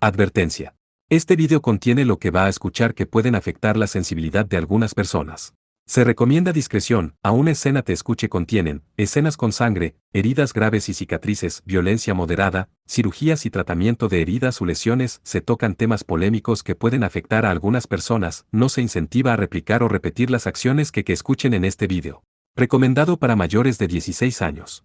Advertencia. Este vídeo contiene lo que va a escuchar que pueden afectar la sensibilidad de algunas personas. Se recomienda discreción, aún escena te escuche contienen, escenas con sangre, heridas graves y cicatrices, violencia moderada, cirugías y tratamiento de heridas o lesiones, se tocan temas polémicos que pueden afectar a algunas personas, no se incentiva a replicar o repetir las acciones que escuchen en este vídeo. Recomendado para mayores de 16 años.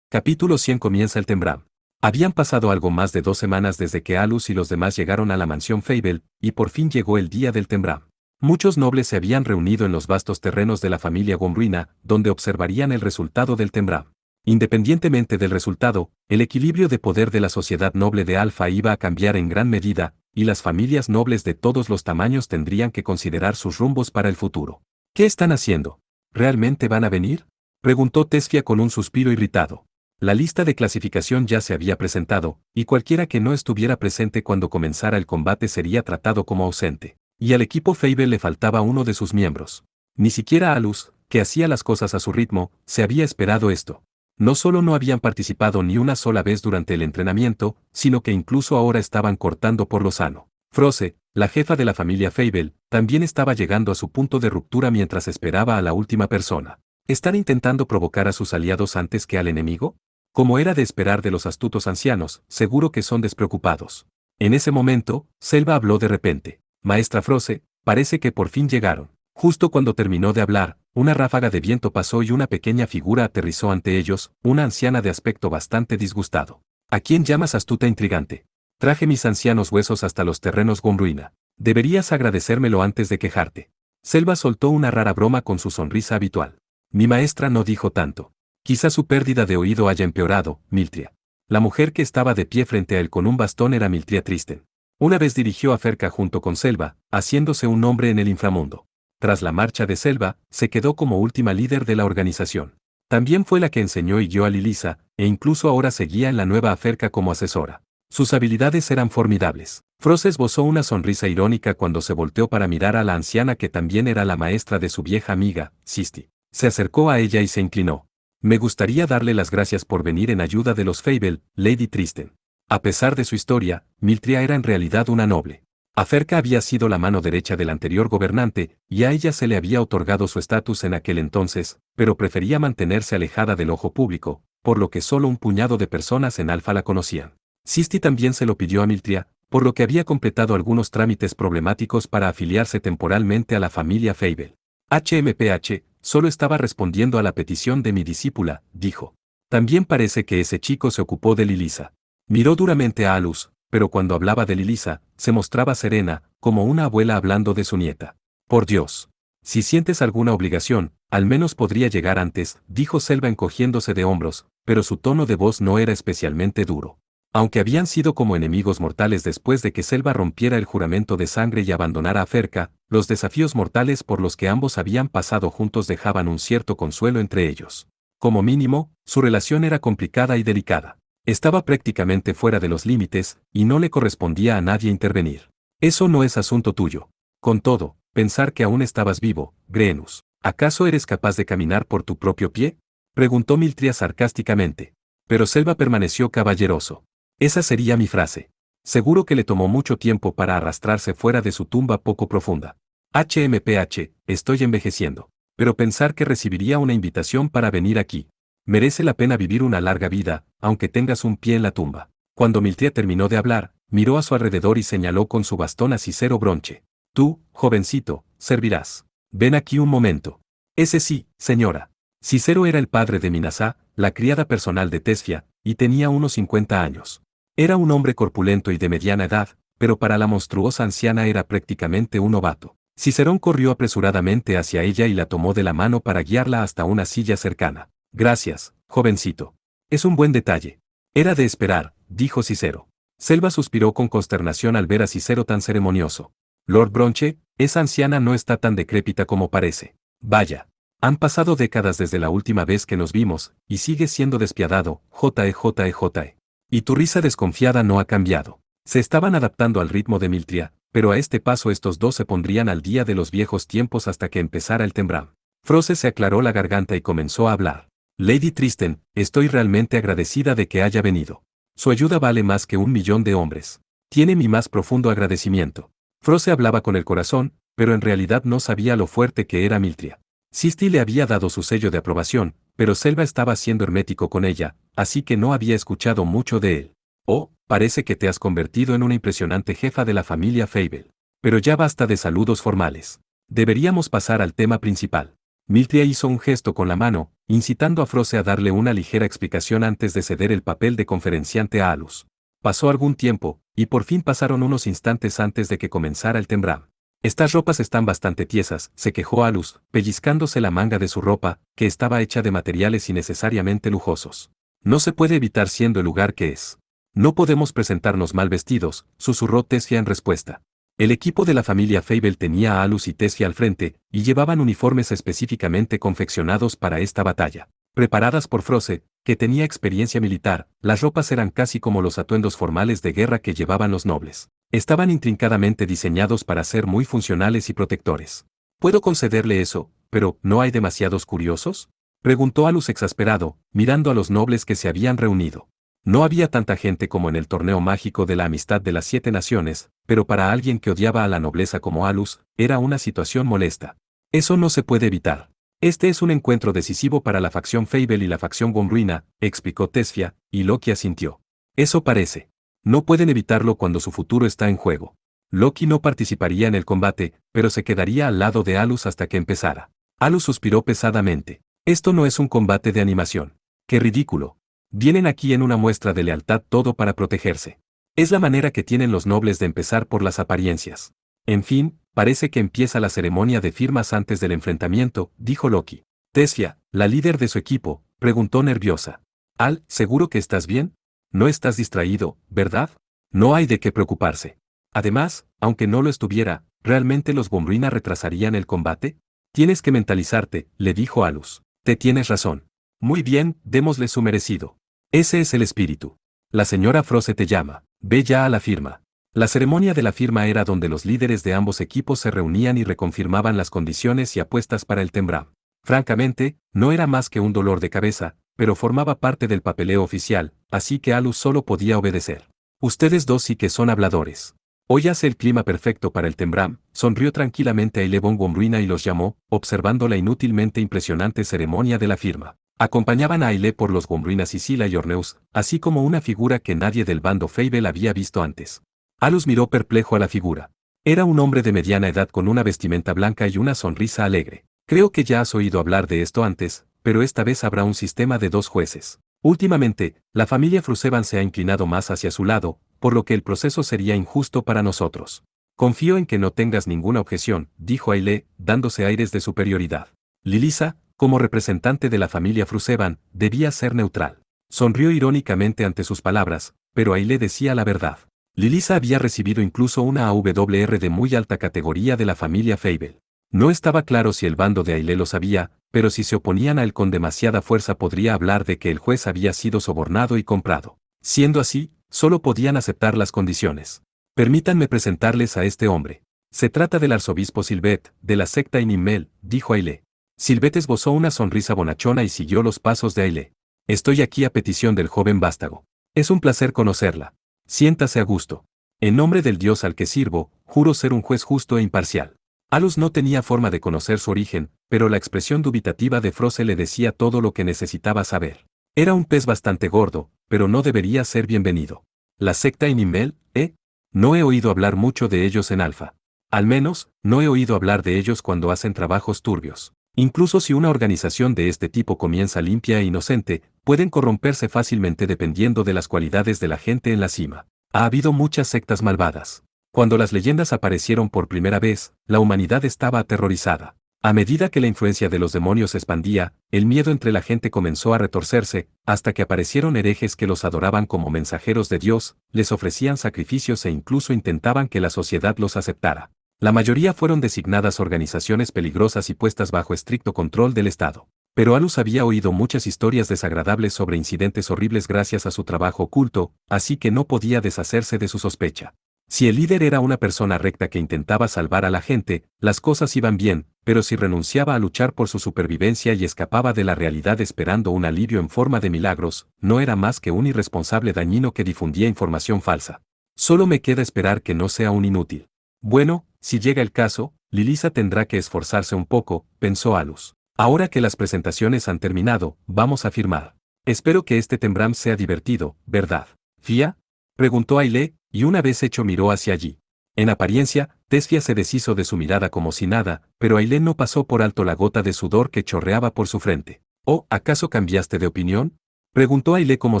Capítulo 100. Comienza el Tembram. Habían pasado algo más de 2 semanas desde que Alus y los demás llegaron a la mansión Fable, y por fin llegó el día del Tembram. Muchos nobles se habían reunido en los vastos terrenos de la familia Gomruina, donde observarían el resultado del Tembram. Independientemente del resultado, el equilibrio de poder de la sociedad noble de Alfa iba a cambiar en gran medida, y las familias nobles de todos los tamaños tendrían que considerar sus rumbos para el futuro. ¿Qué están haciendo? ¿Realmente van a venir?, preguntó Tesfia con un suspiro irritado. La lista de clasificación ya se había presentado, y cualquiera que no estuviera presente cuando comenzara el combate sería tratado como ausente. Y al equipo Fable le faltaba uno de sus miembros. Ni siquiera Alus, que hacía las cosas a su ritmo, se había esperado esto. No solo no habían participado ni una sola vez durante el entrenamiento, sino que incluso ahora estaban cortando por lo sano. Froze, la jefa de la familia Fable, también estaba llegando a su punto de ruptura mientras esperaba a la última persona. ¿Están intentando provocar a sus aliados antes que al enemigo? Como era de esperar de los astutos ancianos, seguro que son despreocupados. En ese momento, Selva habló de repente. Maestra Froze, parece que por fin llegaron. Justo cuando terminó de hablar, una ráfaga de viento pasó y una pequeña figura aterrizó ante ellos, una anciana de aspecto bastante disgustado. ¿A quién llamas astuta intrigante? Traje mis ancianos huesos hasta los terrenos Gomruina. Deberías agradecérmelo antes de quejarte. Selva soltó una rara broma con su sonrisa habitual. Mi maestra no dijo tanto. Quizá su pérdida de oído haya empeorado, Miltria. La mujer que estaba de pie frente a él con un bastón era Miltria Tristen. Una vez dirigió a Ferka junto con Selva, haciéndose un nombre en el inframundo. Tras la marcha de Selva, se quedó como última líder de la organización. También fue la que enseñó y guió a Lilisa, e incluso ahora seguía en la nueva Ferka como asesora. Sus habilidades eran formidables. Froze esbozó una sonrisa irónica cuando se volteó para mirar a la anciana que también era la maestra de su vieja amiga, Sisti. Se acercó a ella y se inclinó. Me gustaría darle las gracias por venir en ayuda de los Fable, Lady Tristen. A pesar de su historia, Miltria era en realidad una noble. Aferka había sido la mano derecha del anterior gobernante, y a ella se le había otorgado su estatus en aquel entonces, pero prefería mantenerse alejada del ojo público, por lo que solo un puñado de personas en Alfa la conocían. Sisti también se lo pidió a Miltria, por lo que había completado algunos trámites problemáticos para afiliarse temporalmente a la familia Fable. HMPH, solo estaba respondiendo a la petición de mi discípula, dijo. También parece que ese chico se ocupó de Lilisa. Miró duramente a Alus, pero cuando hablaba de Lilisa, se mostraba serena, como una abuela hablando de su nieta. Por Dios. Si sientes alguna obligación, al menos podría llegar antes, dijo Selva encogiéndose de hombros, pero su tono de voz no era especialmente duro. Aunque habían sido como enemigos mortales después de que Selva rompiera el juramento de sangre y abandonara a Ferka, los desafíos mortales por los que ambos habían pasado juntos dejaban un cierto consuelo entre ellos. Como mínimo, su relación era complicada y delicada. Estaba prácticamente fuera de los límites, y no le correspondía a nadie intervenir. Eso no es asunto tuyo. Con todo, pensar que aún estabas vivo, Grenus. ¿Acaso eres capaz de caminar por tu propio pie? Preguntó Miltria sarcásticamente. Pero Selva permaneció caballeroso. Esa sería mi frase. Seguro que le tomó mucho tiempo para arrastrarse fuera de su tumba poco profunda. HMPH, estoy envejeciendo. Pero pensar que recibiría una invitación para venir aquí. Merece la pena vivir una larga vida, aunque tengas un pie en la tumba. Cuando Miltria terminó de hablar, miró a su alrededor y señaló con su bastón a Cicero Bronche. Tú, jovencito, servirás. Ven aquí un momento. Ese sí, señora. Cicero era el padre de Minasá, la criada personal de Tesfia, y tenía unos 50 años. Era un hombre corpulento y de mediana edad, pero para la monstruosa anciana era prácticamente un novato. Cicerón corrió apresuradamente hacia ella y la tomó de la mano para guiarla hasta una silla cercana. Gracias, jovencito. Es un buen detalle. Era de esperar, dijo Cicero. Selva suspiró con consternación al ver a Cicero tan ceremonioso. Lord Bronche, esa anciana no está tan decrépita como parece. Vaya. Han pasado décadas desde la última vez que nos vimos, y sigues siendo despiadado, JE. Y tu risa desconfiada no ha cambiado. Se estaban adaptando al ritmo de Miltria, pero a este paso estos dos se pondrían al día de los viejos tiempos hasta que empezara el Tembram. Froze se aclaró la garganta y comenzó a hablar. Lady Tristen, estoy realmente agradecida de que haya venido. Su ayuda vale más que 1.000.000 de hombres. Tiene mi más profundo agradecimiento. Froce hablaba con el corazón, pero en realidad no sabía lo fuerte que era Miltria. Sisti le había dado su sello de aprobación, pero Selva estaba siendo hermético con ella, así que no había escuchado mucho de él. Oh, parece que te has convertido en una impresionante jefa de la familia Fable. Pero ya basta de saludos formales. Deberíamos pasar al tema principal. Miltria hizo un gesto con la mano, incitando a Froce a darle una ligera explicación antes de ceder el papel de conferenciante a Alus. Pasó algún tiempo, y por fin pasaron unos instantes antes de que comenzara el tembram. Estas ropas están bastante tiesas, se quejó Alus, pellizcándose la manga de su ropa, que estaba hecha de materiales innecesariamente lujosos. No se puede evitar siendo el lugar que es. No podemos presentarnos mal vestidos, susurró Tessia en respuesta. El equipo de la familia Fable tenía a Alus y Tessia al frente, y llevaban uniformes específicamente confeccionados para esta batalla. Preparadas por Froce, que tenía experiencia militar, las ropas eran casi como los atuendos formales de guerra que llevaban los nobles. Estaban intrincadamente diseñados para ser muy funcionales y protectores. Puedo concederle eso, pero ¿no hay demasiados curiosos?, preguntó Alus exasperado, mirando a los nobles que se habían reunido. No había tanta gente como en el torneo mágico de la amistad de las 7 naciones, pero para alguien que odiaba a la nobleza como Alus, era una situación molesta. Eso no se puede evitar. Este es un encuentro decisivo para la facción Fable y la facción Gomruina, explicó Tessia, y Loki asintió. Eso parece. No pueden evitarlo cuando su futuro está en juego. Loki no participaría en el combate, pero se quedaría al lado de Alus hasta que empezara. Alus suspiró pesadamente. Esto no es un combate de animación. ¡Qué ridículo! Vienen aquí en una muestra de lealtad todo para protegerse. Es la manera que tienen los nobles de empezar por las apariencias. En fin, parece que empieza la ceremonia de firmas antes del enfrentamiento, dijo Loki. Tessia, la líder de su equipo, preguntó nerviosa. Al, ¿seguro que estás bien? No estás distraído, ¿verdad? No hay de qué preocuparse. Además, aunque no lo estuviera, ¿realmente los Gomruina retrasarían el combate? Tienes que mentalizarte, le dijo Alus. Te tienes razón. Muy bien, démosle su merecido. Ese es el espíritu. La señora Froce te llama. Ve ya a la firma. La ceremonia de la firma era donde los líderes de ambos equipos se reunían y reconfirmaban las condiciones y apuestas para el tembram. Francamente, no era más que un dolor de cabeza, pero formaba parte del papeleo oficial, así que Alus solo podía obedecer. Ustedes dos sí que son habladores. Hoy hace el clima perfecto para el tembram, sonrió tranquilamente a Ilebon Gomruina y los llamó, observando la inútilmente impresionante ceremonia de la firma. Acompañaban a Aile por los Gomruina Sicila y Orneus, así como una figura que nadie del bando Fable había visto antes. Alus miró perplejo a la figura. Era un hombre de mediana edad con una vestimenta blanca y una sonrisa alegre. Creo que ya has oído hablar de esto antes, pero esta vez habrá un sistema de 2 jueces. Últimamente, la familia Fruseban se ha inclinado más hacia su lado, por lo que el proceso sería injusto para nosotros. Confío en que no tengas ninguna objeción, dijo Aile, dándose aires de superioridad. Lilisa, como representante de la familia Fruseban, debía ser neutral. Sonrió irónicamente ante sus palabras, pero Aile decía la verdad. Lilisa había recibido incluso una AWR de muy alta categoría de la familia Fable. No estaba claro si el bando de Aile lo sabía, pero si se oponían a él con demasiada fuerza podría hablar de que el juez había sido sobornado y comprado. Siendo así, solo podían aceptar las condiciones. Permítanme presentarles a este hombre. Se trata del arzobispo Silvet, de la secta Inimmel, dijo Aile. Silvet esbozó una sonrisa bonachona y siguió los pasos de Aile. Estoy aquí a petición del joven vástago. Es un placer conocerla. Siéntase a gusto. En nombre del Dios al que sirvo, juro ser un juez justo e imparcial. Alus no tenía forma de conocer su origen, pero la expresión dubitativa de Froce le decía todo lo que necesitaba saber. Era un pez bastante gordo, pero no debería ser bienvenido. ¿La secta Inimmel, eh? No he oído hablar mucho de ellos en Alfa. Al menos, no he oído hablar de ellos cuando hacen trabajos turbios. Incluso si una organización de este tipo comienza limpia e inocente, pueden corromperse fácilmente dependiendo de las cualidades de la gente en la cima. Ha habido muchas sectas malvadas. Cuando las leyendas aparecieron por primera vez, la humanidad estaba aterrorizada. A medida que la influencia de los demonios se expandía, el miedo entre la gente comenzó a retorcerse, hasta que aparecieron herejes que los adoraban como mensajeros de Dios, les ofrecían sacrificios e incluso intentaban que la sociedad los aceptara. La mayoría fueron designadas organizaciones peligrosas y puestas bajo estricto control del Estado. Pero Alus había oído muchas historias desagradables sobre incidentes horribles gracias a su trabajo oculto, así que no podía deshacerse de su sospecha. Si el líder era una persona recta que intentaba salvar a la gente, las cosas iban bien, pero si renunciaba a luchar por su supervivencia y escapaba de la realidad esperando un alivio en forma de milagros, no era más que un irresponsable dañino que difundía información falsa. Solo me queda esperar que no sea un inútil. Bueno, si llega el caso, Lilisa tendrá que esforzarse un poco, pensó Alus. Ahora que las presentaciones han terminado, vamos a firmar. Espero que este Tembram sea divertido, ¿verdad? ¿Fia? Preguntó Aile, y una vez hecho miró hacia allí. En apariencia, Tesfia se deshizo de su mirada como si nada, pero Aile no pasó por alto la gota de sudor que chorreaba por su frente. ¿Oh, acaso cambiaste de opinión? Preguntó Aile como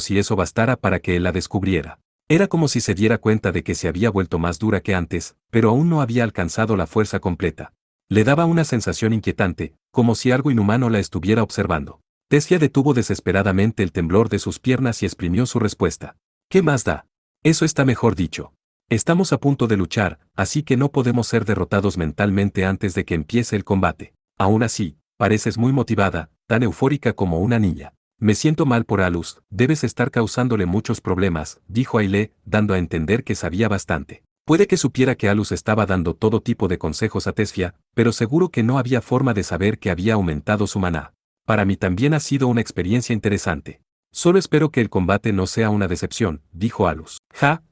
si eso bastara para que él la descubriera. Era como si se diera cuenta de que se había vuelto más dura que antes, pero aún no había alcanzado la fuerza completa. Le daba una sensación inquietante, como si algo inhumano la estuviera observando. Tesfia detuvo desesperadamente el temblor de sus piernas y exprimió su respuesta. ¿Qué más da? Eso está mejor dicho. Estamos a punto de luchar, así que no podemos ser derrotados mentalmente antes de que empiece el combate. Aún así, pareces muy motivada, tan eufórica como una niña. Me siento mal por Alus, debes estar causándole muchos problemas, dijo Aile, dando a entender que sabía bastante. Puede que supiera que Alus estaba dando todo tipo de consejos a Tesfia, pero seguro que no había forma de saber que había aumentado su maná. Para mí también ha sido una experiencia interesante. Solo espero que el combate no sea una decepción, dijo Alus. Ja,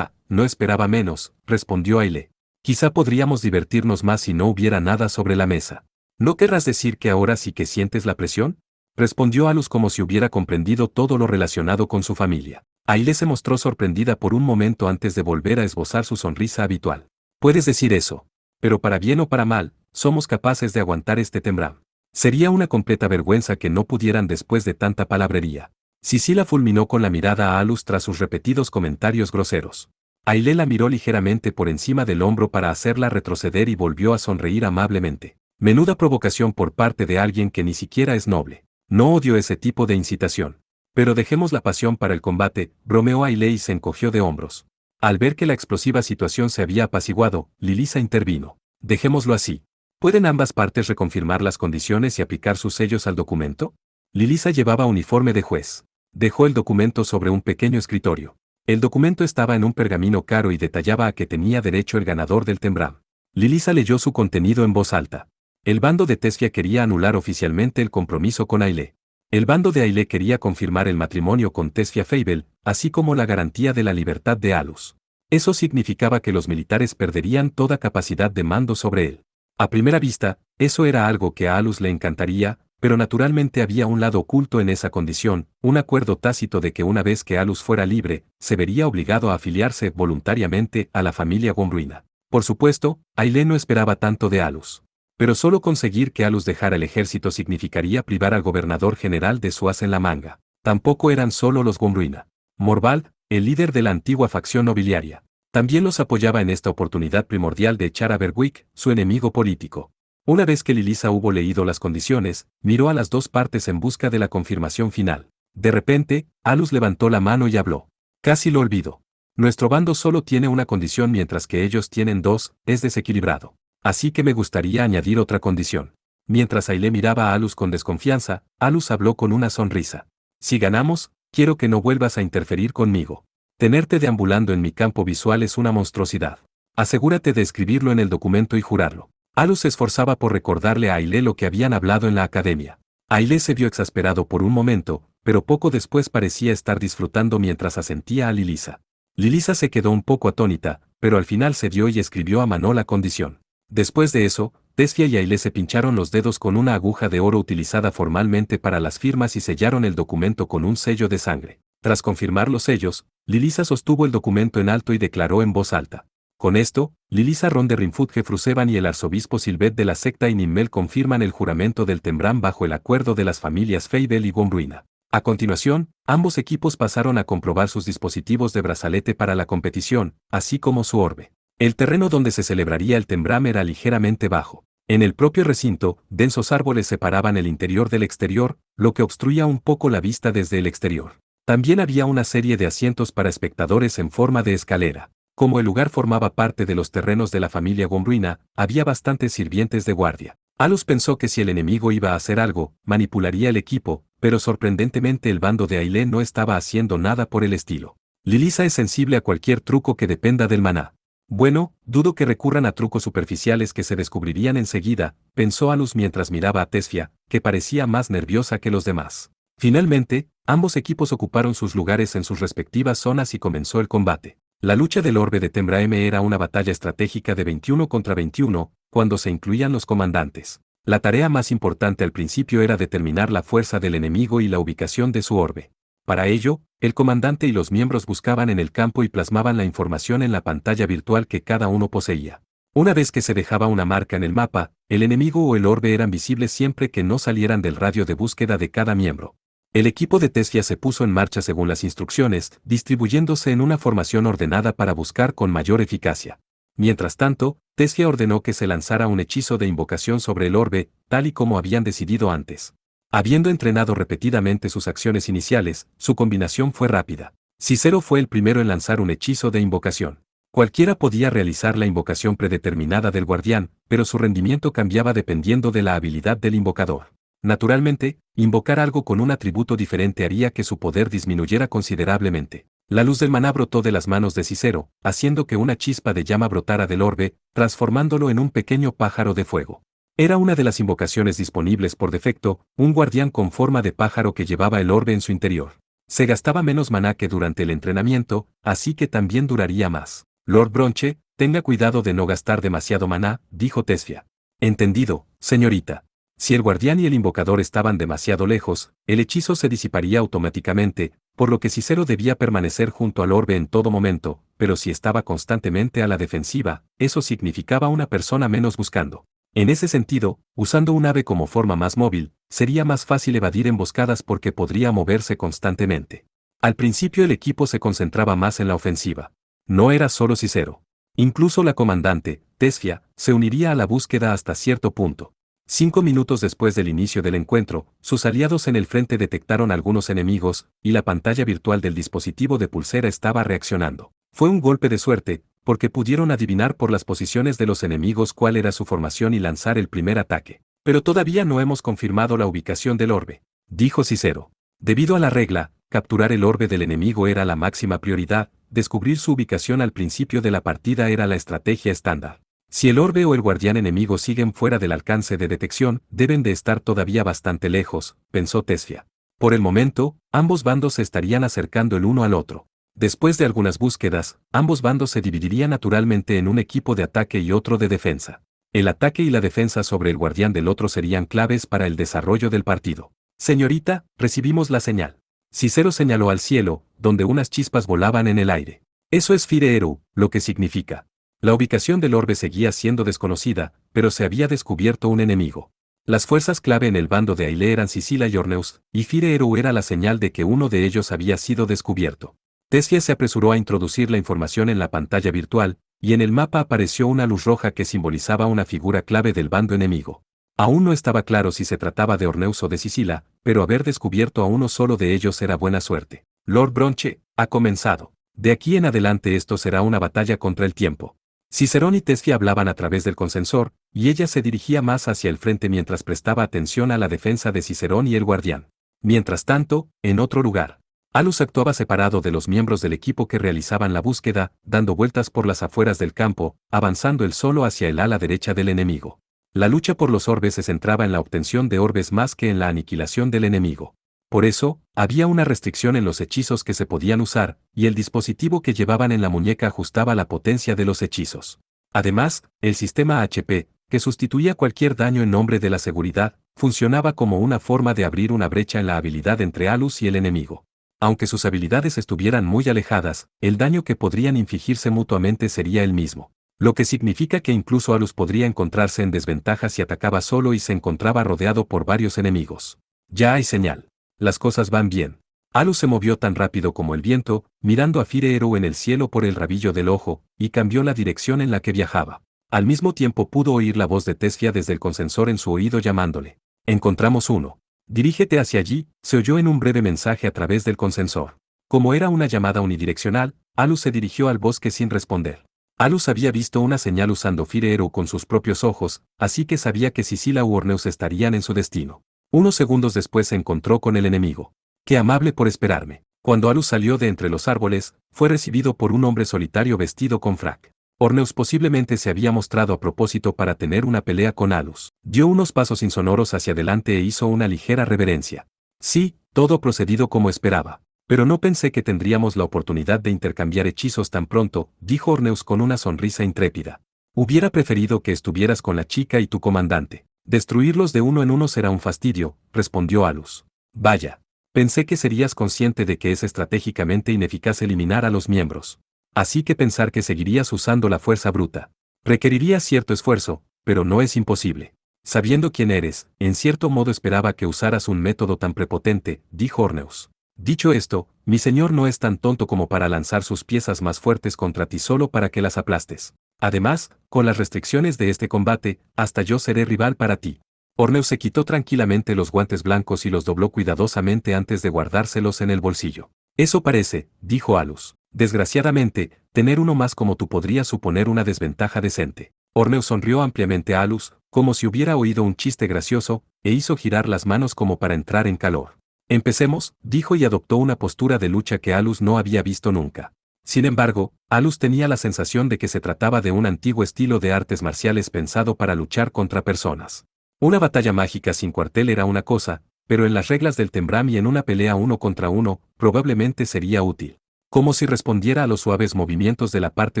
no esperaba menos, respondió Aile. Quizá podríamos divertirnos más si no hubiera nada sobre la mesa. ¿No querrás decir que ahora sí que sientes la presión? Respondió Alus como si hubiera comprendido todo lo relacionado con su familia. Aile se mostró sorprendida por un momento antes de volver a esbozar su sonrisa habitual. Puedes decir eso. Pero para bien o para mal, somos capaces de aguantar este Tembram. Sería una completa vergüenza que no pudieran después de tanta palabrería. Sisila fulminó con la mirada a Alus tras sus repetidos comentarios groseros. Aile la miró ligeramente por encima del hombro para hacerla retroceder y volvió a sonreír amablemente. Menuda provocación por parte de alguien que ni siquiera es noble. No odio ese tipo de incitación. Pero dejemos la pasión para el combate, bromeó Aile y se encogió de hombros. Al ver que la explosiva situación se había apaciguado, Lilisa intervino. Dejémoslo así. ¿Pueden ambas partes reconfirmar las condiciones y aplicar sus sellos al documento? Lilisa llevaba uniforme de juez. Dejó el documento sobre un pequeño escritorio. El documento estaba en un pergamino caro y detallaba a que tenía derecho el ganador del Tembram. Lilisa leyó su contenido en voz alta. El bando de Tesfia quería anular oficialmente el compromiso con Aile. El bando de Aile quería confirmar el matrimonio con Tesfia Fable, así como la garantía de la libertad de Alus. Eso significaba que los militares perderían toda capacidad de mando sobre él. A primera vista, eso era algo que a Alus le encantaría, pero naturalmente había un lado oculto en esa condición, un acuerdo tácito de que una vez que Alus fuera libre, se vería obligado a afiliarse voluntariamente a la familia Gonruina. Por supuesto, Aile no esperaba tanto de Alus. Pero solo conseguir que Alus dejara el ejército significaría privar al gobernador general de su as en la manga. Tampoco eran solo los Gonruina. Morvald, el líder de la antigua facción nobiliaria, también los apoyaba en esta oportunidad primordial de echar a Berwick, su enemigo político. Una vez que Lilisa hubo leído las condiciones, miró a las dos partes en busca de la confirmación final. De repente, Alus levantó la mano y habló. Casi lo olvido. Nuestro bando solo tiene una condición mientras que ellos tienen dos, es desequilibrado. Así que me gustaría añadir otra condición. Mientras Aile miraba a Alus con desconfianza, Alus habló con una sonrisa. Si ganamos, quiero que no vuelvas a interferir conmigo. Tenerte deambulando en mi campo visual es una monstruosidad. Asegúrate de escribirlo en el documento y jurarlo. Alus se esforzaba por recordarle a Aile lo que habían hablado en la academia. Aile se vio exasperado por un momento, pero poco después parecía estar disfrutando mientras asentía a Lilisa. Lilisa se quedó un poco atónita, pero al final cedió y escribió a mano la condición. Después de eso, Tesfia y Aile se pincharon los dedos con una aguja de oro utilizada formalmente para las firmas y sellaron el documento con un sello de sangre. Tras confirmar los sellos, Lilisa sostuvo el documento en alto y declaró en voz alta. Con esto, Lilisa Ron de Rinfudge Fruseban y el arzobispo Silvet de la secta Inimmel confirman el juramento del Tembram bajo el acuerdo de las familias Fable y Gonruina. A continuación, ambos equipos pasaron a comprobar sus dispositivos de brazalete para la competición, así como su orbe. El terreno donde se celebraría el Tembram era ligeramente bajo. En el propio recinto, densos árboles separaban el interior del exterior, lo que obstruía un poco la vista desde el exterior. También había una serie de asientos para espectadores en forma de escalera. Como el lugar formaba parte de los terrenos de la familia Gonruina, había bastantes sirvientes de guardia. Alus pensó que si el enemigo iba a hacer algo, manipularía el equipo, pero sorprendentemente el bando de Aile no estaba haciendo nada por el estilo. Lilisa es sensible a cualquier truco que dependa del maná. Bueno, dudo que recurran a trucos superficiales que se descubrirían enseguida, pensó Alus mientras miraba a Tesfia, que parecía más nerviosa que los demás. Finalmente, ambos equipos ocuparon sus lugares en sus respectivas zonas y comenzó el combate. La lucha del orbe de Tembraem era una batalla estratégica de 21 contra 21, cuando se incluían los comandantes. La tarea más importante al principio era determinar la fuerza del enemigo y la ubicación de su orbe. Para ello, el comandante y los miembros buscaban en el campo y plasmaban la información en la pantalla virtual que cada uno poseía. Una vez que se dejaba una marca en el mapa, el enemigo o el orbe eran visibles siempre que no salieran del radio de búsqueda de cada miembro. El equipo de Tesfia se puso en marcha según las instrucciones, distribuyéndose en una formación ordenada para buscar con mayor eficacia. Mientras tanto, Tesfia ordenó que se lanzara un hechizo de invocación sobre el orbe, tal y como habían decidido antes. Habiendo entrenado repetidamente sus acciones iniciales, su combinación fue rápida. Cicero fue el primero en lanzar un hechizo de invocación. Cualquiera podía realizar la invocación predeterminada del guardián, pero su rendimiento cambiaba dependiendo de la habilidad del invocador. Naturalmente, invocar algo con un atributo diferente haría que su poder disminuyera considerablemente. La luz del maná brotó de las manos de Cicero, haciendo que una chispa de llama brotara del orbe, transformándolo en un pequeño pájaro de fuego. Era una de las invocaciones disponibles por defecto, un guardián con forma de pájaro que llevaba el orbe en su interior. Se gastaba menos maná que durante el entrenamiento, así que también duraría más. Lord Bronche, tenga cuidado de no gastar demasiado maná, dijo Tesfia. Entendido, señorita. Si el guardián y el invocador estaban demasiado lejos, el hechizo se disiparía automáticamente, por lo que Cicero debía permanecer junto al orbe en todo momento, pero si estaba constantemente a la defensiva, eso significaba una persona menos buscando. En ese sentido, usando un ave como forma más móvil, sería más fácil evadir emboscadas porque podría moverse constantemente. Al principio el equipo se concentraba más en la ofensiva. No era solo Cicero. Incluso la comandante, Tesfia, se uniría a la búsqueda hasta cierto punto. 5 minutos después del inicio del encuentro, sus aliados en el frente detectaron algunos enemigos, y la pantalla virtual del dispositivo de pulsera estaba reaccionando. Fue un golpe de suerte, porque pudieron adivinar por las posiciones de los enemigos cuál era su formación y lanzar el primer ataque. Pero todavía no hemos confirmado la ubicación del orbe, dijo Cicero. Debido a la regla, capturar el orbe del enemigo era la máxima prioridad, descubrir su ubicación al principio de la partida era la estrategia estándar. Si el orbe o el guardián enemigo siguen fuera del alcance de detección, deben de estar todavía bastante lejos, pensó Tesfia. Por el momento, ambos bandos se estarían acercando el uno al otro. Después de algunas búsquedas, ambos bandos se dividirían naturalmente en un equipo de ataque y otro de defensa. El ataque y la defensa sobre el guardián del otro serían claves para el desarrollo del partido. Señorita, recibimos la señal. Cicero señaló al cielo, donde unas chispas volaban en el aire. Eso es Fire Eru, lo que significa. La ubicación del orbe seguía siendo desconocida, pero se había descubierto un enemigo. Las fuerzas clave en el bando de Aile eran Sicila y Orneus, y Fire Eru era la señal de que uno de ellos había sido descubierto. Tesfia se apresuró a introducir la información en la pantalla virtual, y en el mapa apareció una luz roja que simbolizaba una figura clave del bando enemigo. Aún no estaba claro si se trataba de Orneus o de Sicila, pero haber descubierto a uno solo de ellos era buena suerte. Lord Bronche, ha comenzado. De aquí en adelante esto será una batalla contra el tiempo. Cicerón y Tesfia hablaban a través del consensor, y ella se dirigía más hacia el frente mientras prestaba atención a la defensa de Cicerón y el guardián. Mientras tanto, en otro lugar, Alus actuaba separado de los miembros del equipo que realizaban la búsqueda, dando vueltas por las afueras del campo, avanzando él solo hacia el ala derecha del enemigo. La lucha por los orbes se centraba en la obtención de orbes más que en la aniquilación del enemigo. Por eso, había una restricción en los hechizos que se podían usar, y el dispositivo que llevaban en la muñeca ajustaba la potencia de los hechizos. Además, el sistema HP, que sustituía cualquier daño en nombre de la seguridad, funcionaba como una forma de abrir una brecha en la habilidad entre Alus y el enemigo. Aunque sus habilidades estuvieran muy alejadas, el daño que podrían infligirse mutuamente sería el mismo. Lo que significa que incluso Alus podría encontrarse en desventaja si atacaba solo y se encontraba rodeado por varios enemigos. Ya hay señal. Las cosas van bien. Alus se movió tan rápido como el viento, mirando a Fire Eru en el cielo por el rabillo del ojo, y cambió la dirección en la que viajaba. Al mismo tiempo pudo oír la voz de Tesfia desde el consensor en su oído llamándole. Encontramos uno. Dirígete hacia allí, se oyó en un breve mensaje a través del consensor. Como era una llamada unidireccional, Alus se dirigió al bosque sin responder. Alus había visto una señal usando Fire Eru con sus propios ojos, así que sabía que Sicila u Orneus estarían en su destino. Unos segundos después se encontró con el enemigo. Qué amable por esperarme. Cuando Alus salió de entre los árboles, fue recibido por un hombre solitario vestido con frac. Orneus posiblemente se había mostrado a propósito para tener una pelea con Alus. Dio unos pasos insonoros hacia adelante e hizo una ligera reverencia. Sí, todo procedido como esperaba. Pero no pensé que tendríamos la oportunidad de intercambiar hechizos tan pronto, dijo Orneus con una sonrisa intrépida. Hubiera preferido que estuvieras con la chica y tu comandante. Destruirlos de uno en uno será un fastidio, respondió Alus. Vaya. Pensé que serías consciente de que es estratégicamente ineficaz eliminar a los miembros. Así que pensar que seguirías usando la fuerza bruta. Requeriría cierto esfuerzo, pero no es imposible. Sabiendo quién eres, en cierto modo esperaba que usaras un método tan prepotente, dijo Orneus. Dicho esto, mi señor no es tan tonto como para lanzar sus piezas más fuertes contra ti solo para que las aplastes. Además, con las restricciones de este combate, hasta yo seré rival para ti. Orneus se quitó tranquilamente los guantes blancos y los dobló cuidadosamente antes de guardárselos en el bolsillo. Eso parece, dijo Alus. Desgraciadamente, tener uno más como tú podría suponer una desventaja decente. Orneus sonrió ampliamente a Alus, como si hubiera oído un chiste gracioso, e hizo girar las manos como para entrar en calor. Empecemos, dijo y adoptó una postura de lucha que Alus no había visto nunca. Sin embargo, Alus tenía la sensación de que se trataba de un antiguo estilo de artes marciales pensado para luchar contra personas. Una batalla mágica sin cuartel era una cosa, pero en las reglas del Tembram y en una pelea uno contra uno, probablemente sería útil. Como si respondiera a los suaves movimientos de la parte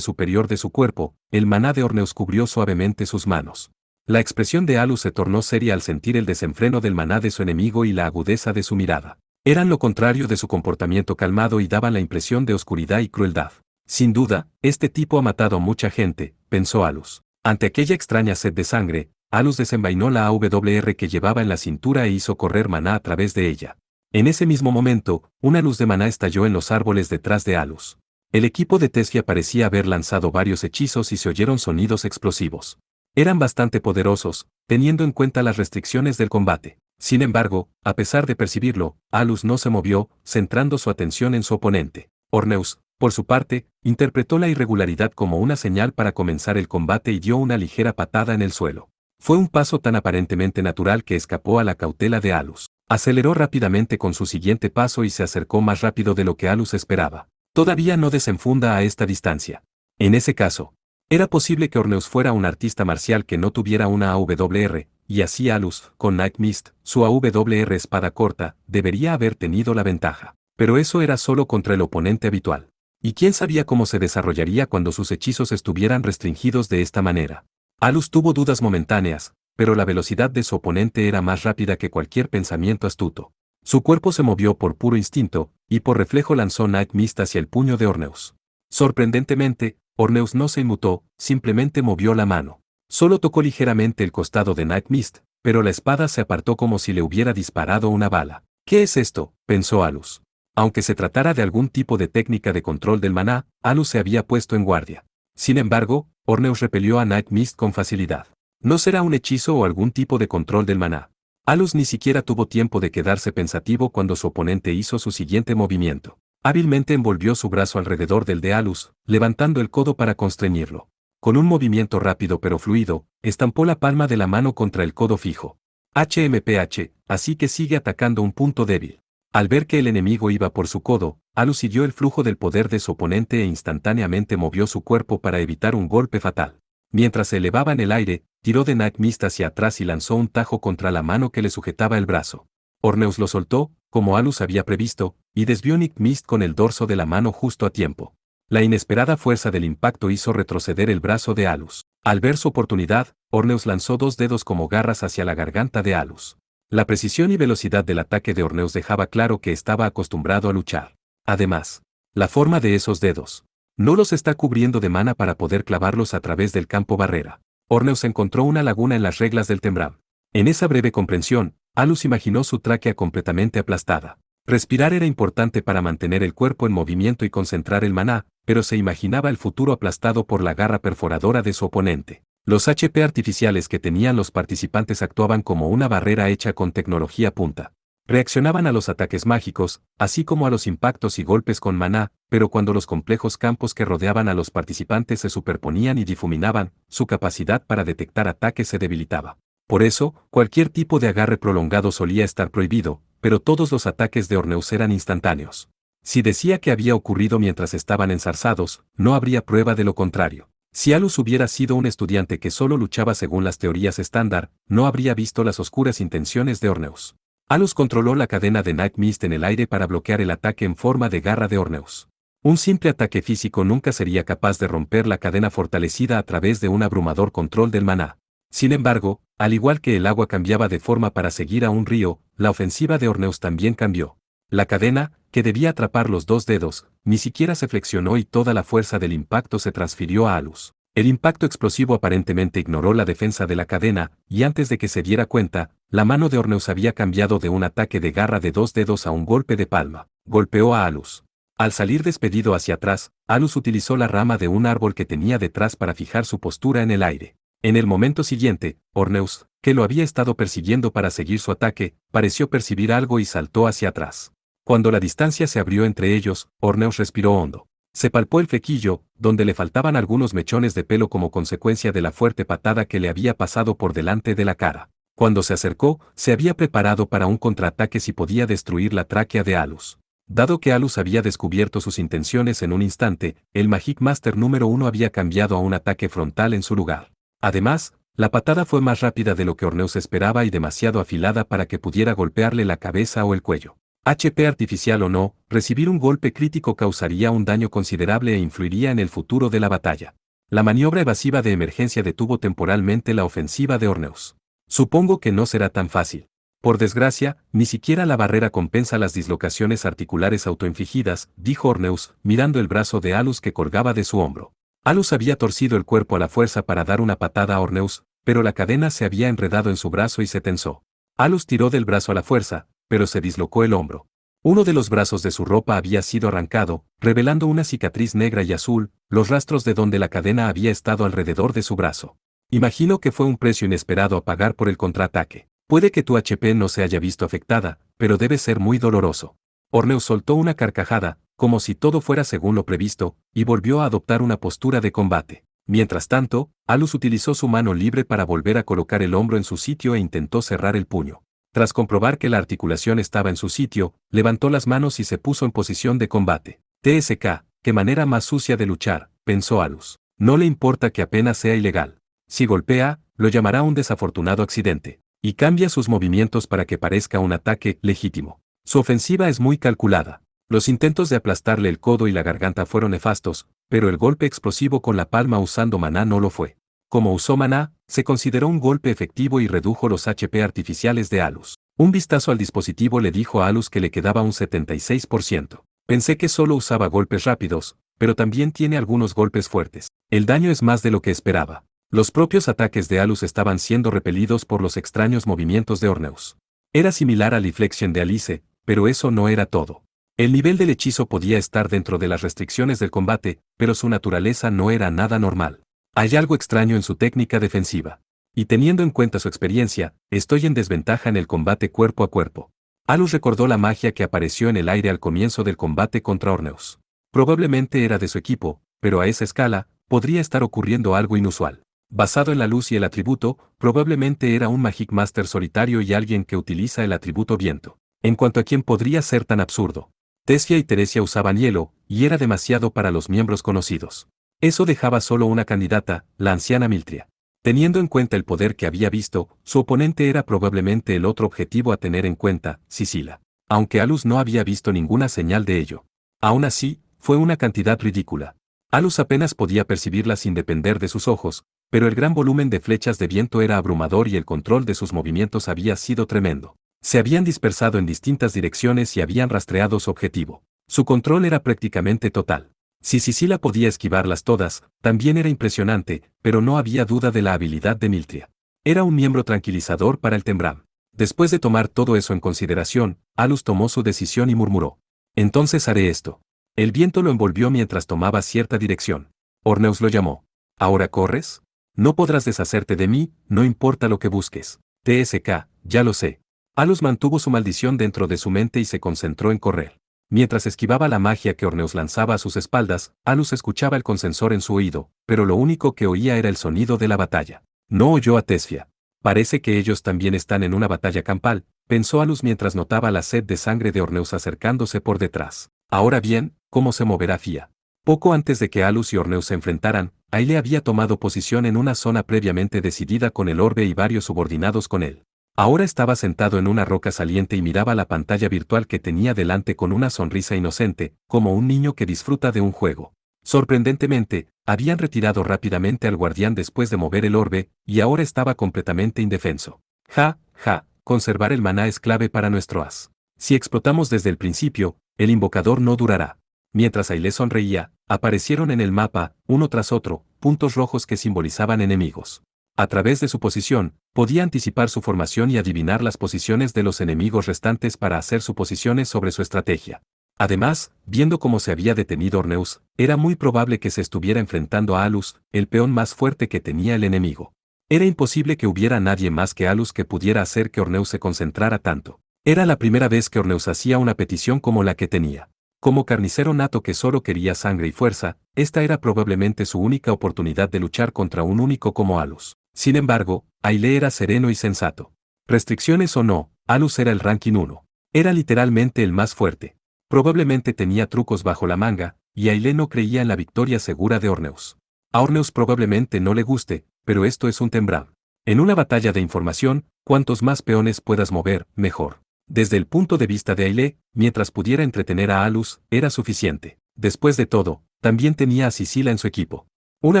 superior de su cuerpo, el maná de Orneus cubrió suavemente sus manos. La expresión de Alus se tornó seria al sentir el desenfreno del maná de su enemigo y la agudeza de su mirada. Eran lo contrario de su comportamiento calmado y daban la impresión de oscuridad y crueldad. Sin duda, este tipo ha matado a mucha gente, pensó Alus. Ante aquella extraña sed de sangre, Alus desenvainó la AWR que llevaba en la cintura e hizo correr maná a través de ella. En ese mismo momento, una luz de maná estalló en los árboles detrás de Alus. El equipo de Tesfia parecía haber lanzado varios hechizos y se oyeron sonidos explosivos. Eran bastante poderosos, teniendo en cuenta las restricciones del combate. Sin embargo, a pesar de percibirlo, Alus no se movió, centrando su atención en su oponente. Orneus, por su parte, interpretó la irregularidad como una señal para comenzar el combate y dio una ligera patada en el suelo. Fue un paso tan aparentemente natural que escapó a la cautela de Alus. Aceleró rápidamente con su siguiente paso y se acercó más rápido de lo que Alus esperaba. Todavía no desenfunda a esta distancia. En ese caso, era posible que Orneus fuera un artista marcial que no tuviera una AWR, y así Alus, con Night Mist, su AWR espada corta, debería haber tenido la ventaja. Pero eso era solo contra el oponente habitual. ¿Y quién sabía cómo se desarrollaría cuando sus hechizos estuvieran restringidos de esta manera? Alus tuvo dudas momentáneas, pero la velocidad de su oponente era más rápida que cualquier pensamiento astuto. Su cuerpo se movió por puro instinto, y por reflejo lanzó Night Mist hacia el puño de Orneus. Sorprendentemente, Orneus no se inmutó, simplemente movió la mano. Solo tocó ligeramente el costado de Night Mist, pero la espada se apartó como si le hubiera disparado una bala. ¿Qué es esto?, pensó Alus. Aunque se tratara de algún tipo de técnica de control del maná, Alus se había puesto en guardia. Sin embargo, Orneus repelió a Night Mist con facilidad. ¿No será un hechizo o algún tipo de control del maná? Alus ni siquiera tuvo tiempo de quedarse pensativo cuando su oponente hizo su siguiente movimiento. Hábilmente envolvió su brazo alrededor del de Alus, levantando el codo para constreñirlo. Con un movimiento rápido pero fluido, estampó la palma de la mano contra el codo fijo. HMPH, así que sigue atacando un punto débil. Al ver que el enemigo iba por su codo, Alus siguió el flujo del poder de su oponente e instantáneamente movió su cuerpo para evitar un golpe fatal. Mientras se elevaba en el aire, tiró de Night Mist hacia atrás y lanzó un tajo contra la mano que le sujetaba el brazo. Orneus lo soltó, como Alus había previsto, y desvió Night Mist con el dorso de la mano justo a tiempo. La inesperada fuerza del impacto hizo retroceder el brazo de Alus. Al ver su oportunidad, Orneus lanzó dos dedos como garras hacia la garganta de Alus. La precisión y velocidad del ataque de Orneus dejaba claro que estaba acostumbrado a luchar. Además, la forma de esos dedos. No los está cubriendo de mana para poder clavarlos a través del campo barrera. Orneus encontró una laguna en las reglas del Tembram. En esa breve comprensión, Alus imaginó su tráquea completamente aplastada. Respirar era importante para mantener el cuerpo en movimiento y concentrar el maná, pero se imaginaba el futuro aplastado por la garra perforadora de su oponente. Los HP artificiales que tenían los participantes actuaban como una barrera hecha con tecnología punta. Reaccionaban a los ataques mágicos, así como a los impactos y golpes con maná, pero cuando los complejos campos que rodeaban a los participantes se superponían y difuminaban, su capacidad para detectar ataques se debilitaba. Por eso, cualquier tipo de agarre prolongado solía estar prohibido, pero todos los ataques de Orneus eran instantáneos. Si decía que había ocurrido mientras estaban enzarzados, no habría prueba de lo contrario. Si Alus hubiera sido un estudiante que solo luchaba según las teorías estándar, no habría visto las oscuras intenciones de Orneus. Alus controló la cadena de Night Mist en el aire para bloquear el ataque en forma de garra de Orneus. Un simple ataque físico nunca sería capaz de romper la cadena fortalecida a través de un abrumador control del maná. Sin embargo, al igual que el agua cambiaba de forma para seguir a un río, la ofensiva de Orneus también cambió. La cadena, que debía atrapar los dos dedos, ni siquiera se flexionó y toda la fuerza del impacto se transfirió a Alus. El impacto explosivo aparentemente ignoró la defensa de la cadena, y antes de que se diera cuenta, la mano de Orneus había cambiado de un ataque de garra de dos dedos a un golpe de palma. Golpeó a Alus. Al salir despedido hacia atrás, Alus utilizó la rama de un árbol que tenía detrás para fijar su postura en el aire. En el momento siguiente, Orneus, que lo había estado persiguiendo para seguir su ataque, pareció percibir algo y saltó hacia atrás. Cuando la distancia se abrió entre ellos, Orneus respiró hondo. Se palpó el flequillo, donde le faltaban algunos mechones de pelo como consecuencia de la fuerte patada que le había pasado por delante de la cara. Cuando se acercó, se había preparado para un contraataque si podía destruir la tráquea de Alus. Dado que Alus había descubierto sus intenciones en un instante, el Magic Master número 1 había cambiado a un ataque frontal en su lugar. Además, la patada fue más rápida de lo que Orneus esperaba y demasiado afilada para que pudiera golpearle la cabeza o el cuello. HP artificial o no, recibir un golpe crítico causaría un daño considerable e influiría en el futuro de la batalla. La maniobra evasiva de emergencia detuvo temporalmente la ofensiva de Orneus. Supongo que no será tan fácil. Por desgracia, ni siquiera la barrera compensa las dislocaciones articulares autoinfligidas, dijo Orneus, mirando el brazo de Alus que colgaba de su hombro. Alus había torcido el cuerpo a la fuerza para dar una patada a Orneus, pero la cadena se había enredado en su brazo y se tensó. Alus tiró del brazo a la fuerza, pero se dislocó el hombro. Uno de los brazos de su ropa había sido arrancado, revelando una cicatriz negra y azul, los rastros de donde la cadena había estado alrededor de su brazo. Imagino que fue un precio inesperado a pagar por el contraataque. Puede que tu HP no se haya visto afectada, pero debe ser muy doloroso. Orneus soltó una carcajada, como si todo fuera según lo previsto, y volvió a adoptar una postura de combate. Mientras tanto, Alus utilizó su mano libre para volver a colocar el hombro en su sitio e intentó cerrar el puño. Tras comprobar que la articulación estaba en su sitio, levantó las manos y se puso en posición de combate. TSK, qué manera más sucia de luchar, pensó Alus. No le importa que apenas sea ilegal. Si golpea, lo llamará un desafortunado accidente. Y cambia sus movimientos para que parezca un ataque legítimo. Su ofensiva es muy calculada. Los intentos de aplastarle el codo y la garganta fueron nefastos, pero el golpe explosivo con la palma usando maná no lo fue. Como usó maná, se consideró un golpe efectivo y redujo los HP artificiales de Alus. Un vistazo al dispositivo le dijo a Alus que le quedaba un 76%. Pensé que solo usaba golpes rápidos, pero también tiene algunos golpes fuertes. El daño es más de lo que esperaba. Los propios ataques de Alus estaban siendo repelidos por los extraños movimientos de Orneus. Era similar al Reflection de Alice, pero eso no era todo. El nivel del hechizo podía estar dentro de las restricciones del combate, pero su naturaleza no era nada normal. Hay algo extraño en su técnica defensiva. Y teniendo en cuenta su experiencia, estoy en desventaja en el combate cuerpo a cuerpo. Alus recordó la magia que apareció en el aire al comienzo del combate contra Orneus. Probablemente era de su equipo, pero a esa escala, podría estar ocurriendo algo inusual. Basado en la luz y el atributo, probablemente era un Magic Master solitario y alguien que utiliza el atributo viento. En cuanto a quién podría ser tan absurdo. Tessia y Teresia usaban hielo, y era demasiado para los miembros conocidos. Eso dejaba solo una candidata, la anciana Miltria. Teniendo en cuenta el poder que había visto, su oponente era probablemente el otro objetivo a tener en cuenta, Sisila. Aunque Alus no había visto ninguna señal de ello. Aún así, fue una cantidad ridícula. Alus apenas podía percibirla sin depender de sus ojos, pero el gran volumen de flechas de viento era abrumador y el control de sus movimientos había sido tremendo. Se habían dispersado en distintas direcciones y habían rastreado su objetivo. Su control era prácticamente total. Si Sisila podía esquivarlas todas, también era impresionante, pero no había duda de la habilidad de Miltria. Era un miembro tranquilizador para el Tembram. Después de tomar todo eso en consideración, Alus tomó su decisión y murmuró. Entonces haré esto. El viento lo envolvió mientras tomaba cierta dirección. Orneus lo llamó. ¿Ahora corres? No podrás deshacerte de mí, no importa lo que busques. TSK, ya lo sé. Alus mantuvo su maldición dentro de su mente y se concentró en correr. Mientras esquivaba la magia que Orneus lanzaba a sus espaldas, Alus escuchaba el consensor en su oído, pero lo único que oía era el sonido de la batalla. No oyó a Tessia. Parece que ellos también están en una batalla campal, pensó Alus mientras notaba la sed de sangre de Orneus acercándose por detrás. Ahora bien, ¿cómo se moverá Fia? Poco antes de que Alus y Orneus se enfrentaran, Aile había tomado posición en una zona previamente decidida con el orbe y varios subordinados con él. Ahora estaba sentado en una roca saliente y miraba la pantalla virtual que tenía delante con una sonrisa inocente, como un niño que disfruta de un juego. Sorprendentemente, habían retirado rápidamente al guardián después de mover el orbe, y ahora estaba completamente indefenso. Ja, ja, conservar el maná es clave para nuestro as. Si explotamos desde el principio, el invocador no durará. Mientras Aile sonreía, aparecieron en el mapa, uno tras otro, puntos rojos que simbolizaban enemigos. A través de su posición, podía anticipar su formación y adivinar las posiciones de los enemigos restantes para hacer suposiciones sobre su estrategia. Además, viendo cómo se había detenido Orneus, era muy probable que se estuviera enfrentando a Alus, el peón más fuerte que tenía el enemigo. Era imposible que hubiera nadie más que Alus que pudiera hacer que Orneus se concentrara tanto. Era la primera vez que Orneus hacía una petición como la que tenía. Como carnicero nato que solo quería sangre y fuerza, esta era probablemente su única oportunidad de luchar contra un único como Alus. Sin embargo, Aile era sereno y sensato. Restricciones o no, Alus era el ranking 1. Era literalmente el más fuerte. Probablemente tenía trucos bajo la manga, y Aile no creía en la victoria segura de Orneus. A Orneus probablemente no le guste, pero esto es un Tembram. En una batalla de información, cuantos más peones puedas mover, mejor. Desde el punto de vista de Aile, mientras pudiera entretener a Alus, era suficiente. Después de todo, también tenía a Sicila en su equipo. Una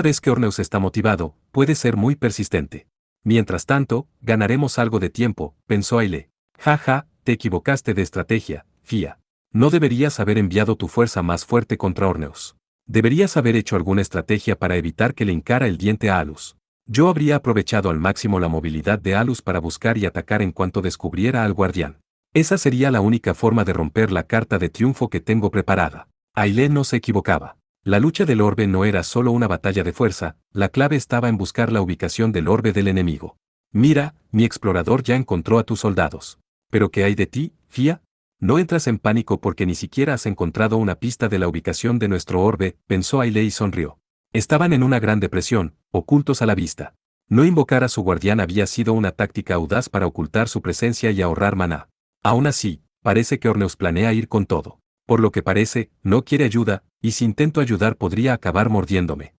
vez que Orneus está motivado, puede ser muy persistente. Mientras tanto, ganaremos algo de tiempo, pensó Aile. Ja, te equivocaste de estrategia, Fia. No deberías haber enviado tu fuerza más fuerte contra Orneus. Deberías haber hecho alguna estrategia para evitar que le hincara el diente a Alus. Yo habría aprovechado al máximo la movilidad de Alus para buscar y atacar en cuanto descubriera al guardián. Esa sería la única forma de romper la carta de triunfo que tengo preparada. Aile no se equivocaba. La lucha del orbe no era solo una batalla de fuerza, la clave estaba en buscar la ubicación del orbe del enemigo. Mira, mi explorador ya encontró a tus soldados. ¿Pero qué hay de ti, Fia? No entras en pánico porque ni siquiera has encontrado una pista de la ubicación de nuestro orbe, pensó Aile y sonrió. Estaban en una gran depresión, ocultos a la vista. No invocar a su guardián había sido una táctica audaz para ocultar su presencia y ahorrar maná. Aún así, parece que Orneus planea ir con todo. Por lo que parece, no quiere ayuda, y si intento ayudar podría acabar mordiéndome.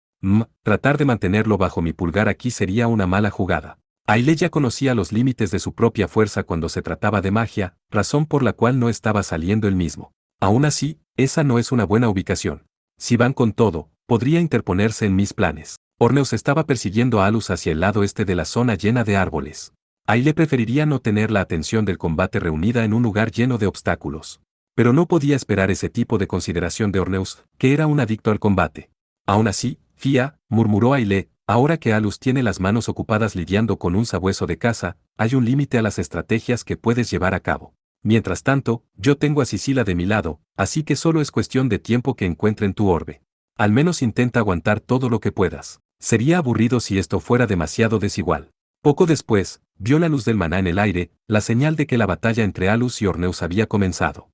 Tratar de mantenerlo bajo mi pulgar aquí sería una mala jugada. Aile ya conocía los límites de su propia fuerza cuando se trataba de magia, razón por la cual no estaba saliendo él mismo. Aún así, esa no es una buena ubicación. Si van con todo, podría interponerse en mis planes. Orneus estaba persiguiendo a Alus hacia el lado este de la zona llena de árboles. Aile preferiría no tener la atención del combate reunida en un lugar lleno de obstáculos. Pero no podía esperar ese tipo de consideración de Orneus, que era un adicto al combate. Aún así, Fia, murmuró Aile, ahora que Alus tiene las manos ocupadas lidiando con un sabueso de caza, hay un límite a las estrategias que puedes llevar a cabo. Mientras tanto, yo tengo a Sicila de mi lado, así que solo es cuestión de tiempo que encuentren tu orbe. Al menos intenta aguantar todo lo que puedas. Sería aburrido si esto fuera demasiado desigual. Poco después, vio la luz del maná en el aire, la señal de que la batalla entre Alus y Orneus había comenzado.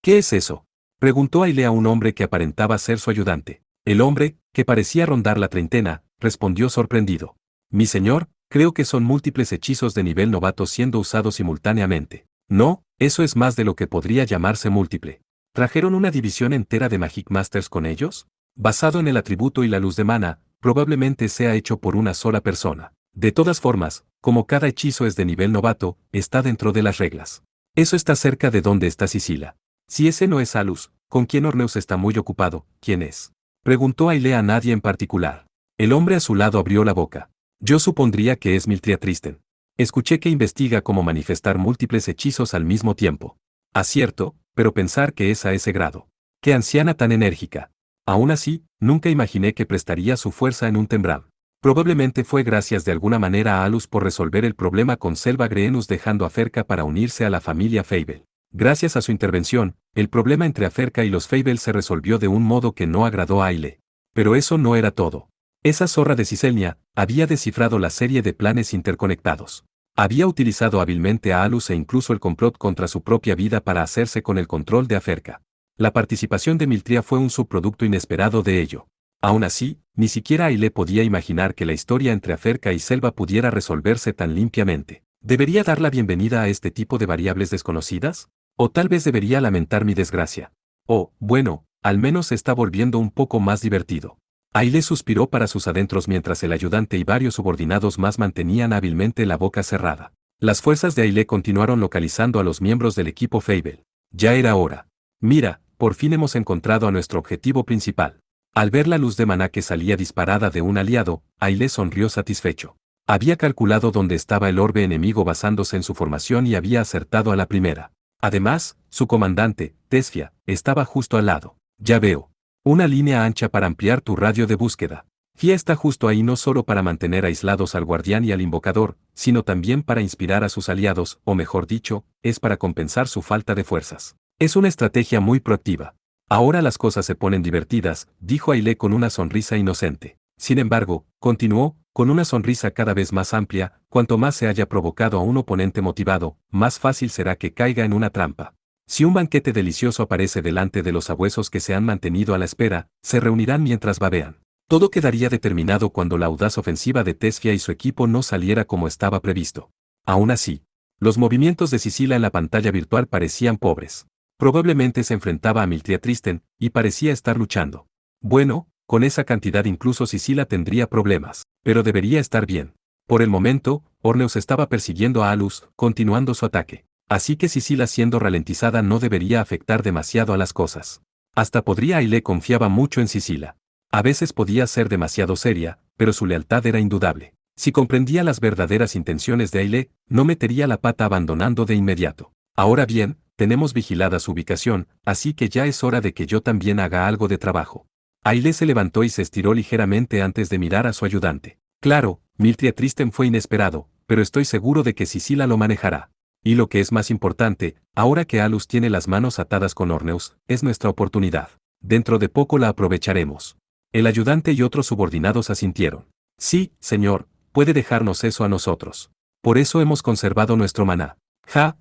¿Qué es eso? Preguntó Aile a un hombre que aparentaba ser su ayudante. El hombre, que parecía rondar la treintena, respondió sorprendido. Mi señor, creo que son múltiples hechizos de nivel novato siendo usados simultáneamente. No, eso es más de lo que podría llamarse múltiple. ¿Trajeron una división entera de Magic Masters con ellos? Basado en el atributo y la luz de mana, probablemente sea hecho por una sola persona. De todas formas, como cada hechizo es de nivel novato, está dentro de las reglas. Eso está cerca de donde está Sicila. Si ese no es Alus, ¿con quién Orneus está muy ocupado? ¿Quién es? Preguntó Aile a nadie en particular. El hombre a su lado abrió la boca. Yo supondría que es Miltria Tristen. Escuché que investiga cómo manifestar múltiples hechizos al mismo tiempo. Acierto, pero pensar que es a ese grado. ¡Qué anciana tan enérgica! Aún así, nunca imaginé que prestaría su fuerza en un Tembram. Probablemente fue gracias de alguna manera a Alus por resolver el problema con Selva Greenus dejando a Ferca para unirse a la familia Fable. Gracias a su intervención, el problema entre Aferca y los Fable se resolvió de un modo que no agradó a Aile. Pero eso no era todo. Esa zorra de Ciselnia había descifrado la serie de planes interconectados. Había utilizado hábilmente a Alus e incluso el complot contra su propia vida para hacerse con el control de Aferca. La participación de Miltria fue un subproducto inesperado de ello. Aún así, ni siquiera Aile podía imaginar que la historia entre Aferca y Selva pudiera resolverse tan limpiamente. ¿Debería dar la bienvenida a este tipo de variables desconocidas? ¿O tal vez debería lamentar mi desgracia? Oh, bueno, al menos se está volviendo un poco más divertido. Aile suspiró para sus adentros mientras el ayudante y varios subordinados más mantenían hábilmente la boca cerrada. Las fuerzas de Aile continuaron localizando a los miembros del equipo Fable. Ya era hora. Mira, por fin hemos encontrado a nuestro objetivo principal. Al ver la luz de maná que salía disparada de un aliado, Aile sonrió satisfecho. Había calculado dónde estaba el orbe enemigo basándose en su formación y había acertado a la primera. Además, su comandante, Tesfia, estaba justo al lado. Ya veo. Una línea ancha para ampliar tu radio de búsqueda. Fia está justo ahí no solo para mantener aislados al guardián y al invocador, sino también para inspirar a sus aliados, o mejor dicho, es para compensar su falta de fuerzas. Es una estrategia muy proactiva. Ahora las cosas se ponen divertidas, dijo Aile con una sonrisa inocente. Sin embargo, continuó, con una sonrisa cada vez más amplia, cuanto más se haya provocado a un oponente motivado, más fácil será que caiga en una trampa. Si un banquete delicioso aparece delante de los sabuesos que se han mantenido a la espera, se reunirán mientras babean. Todo quedaría determinado cuando la audaz ofensiva de Tesfia y su equipo no saliera como estaba previsto. Aún así, los movimientos de Sicila en la pantalla virtual parecían pobres. Probablemente se enfrentaba a Miltia Tristen, y parecía estar luchando. Bueno, con esa cantidad incluso Sicila tendría problemas, pero debería estar bien. Por el momento, Orneus estaba persiguiendo a Alus, continuando su ataque. Así que Sicila siendo ralentizada no debería afectar demasiado a las cosas. Hasta podría Aile confiaba mucho en Sicila. A veces podía ser demasiado seria, pero su lealtad era indudable. Si comprendía las verdaderas intenciones de Aile, no metería la pata abandonando de inmediato. Ahora bien, tenemos vigilada su ubicación, así que ya es hora de que yo también haga algo de trabajo. Aile se levantó y se estiró ligeramente antes de mirar a su ayudante. Claro, Miltia Tristen fue inesperado, pero estoy seguro de que Sicila lo manejará. Y lo que es más importante, ahora que Alus tiene las manos atadas con Orneus, es nuestra oportunidad. Dentro de poco la aprovecharemos. El ayudante y otros subordinados asintieron. Sí, señor, puede dejarnos eso a nosotros. Por eso hemos conservado nuestro maná. Ja,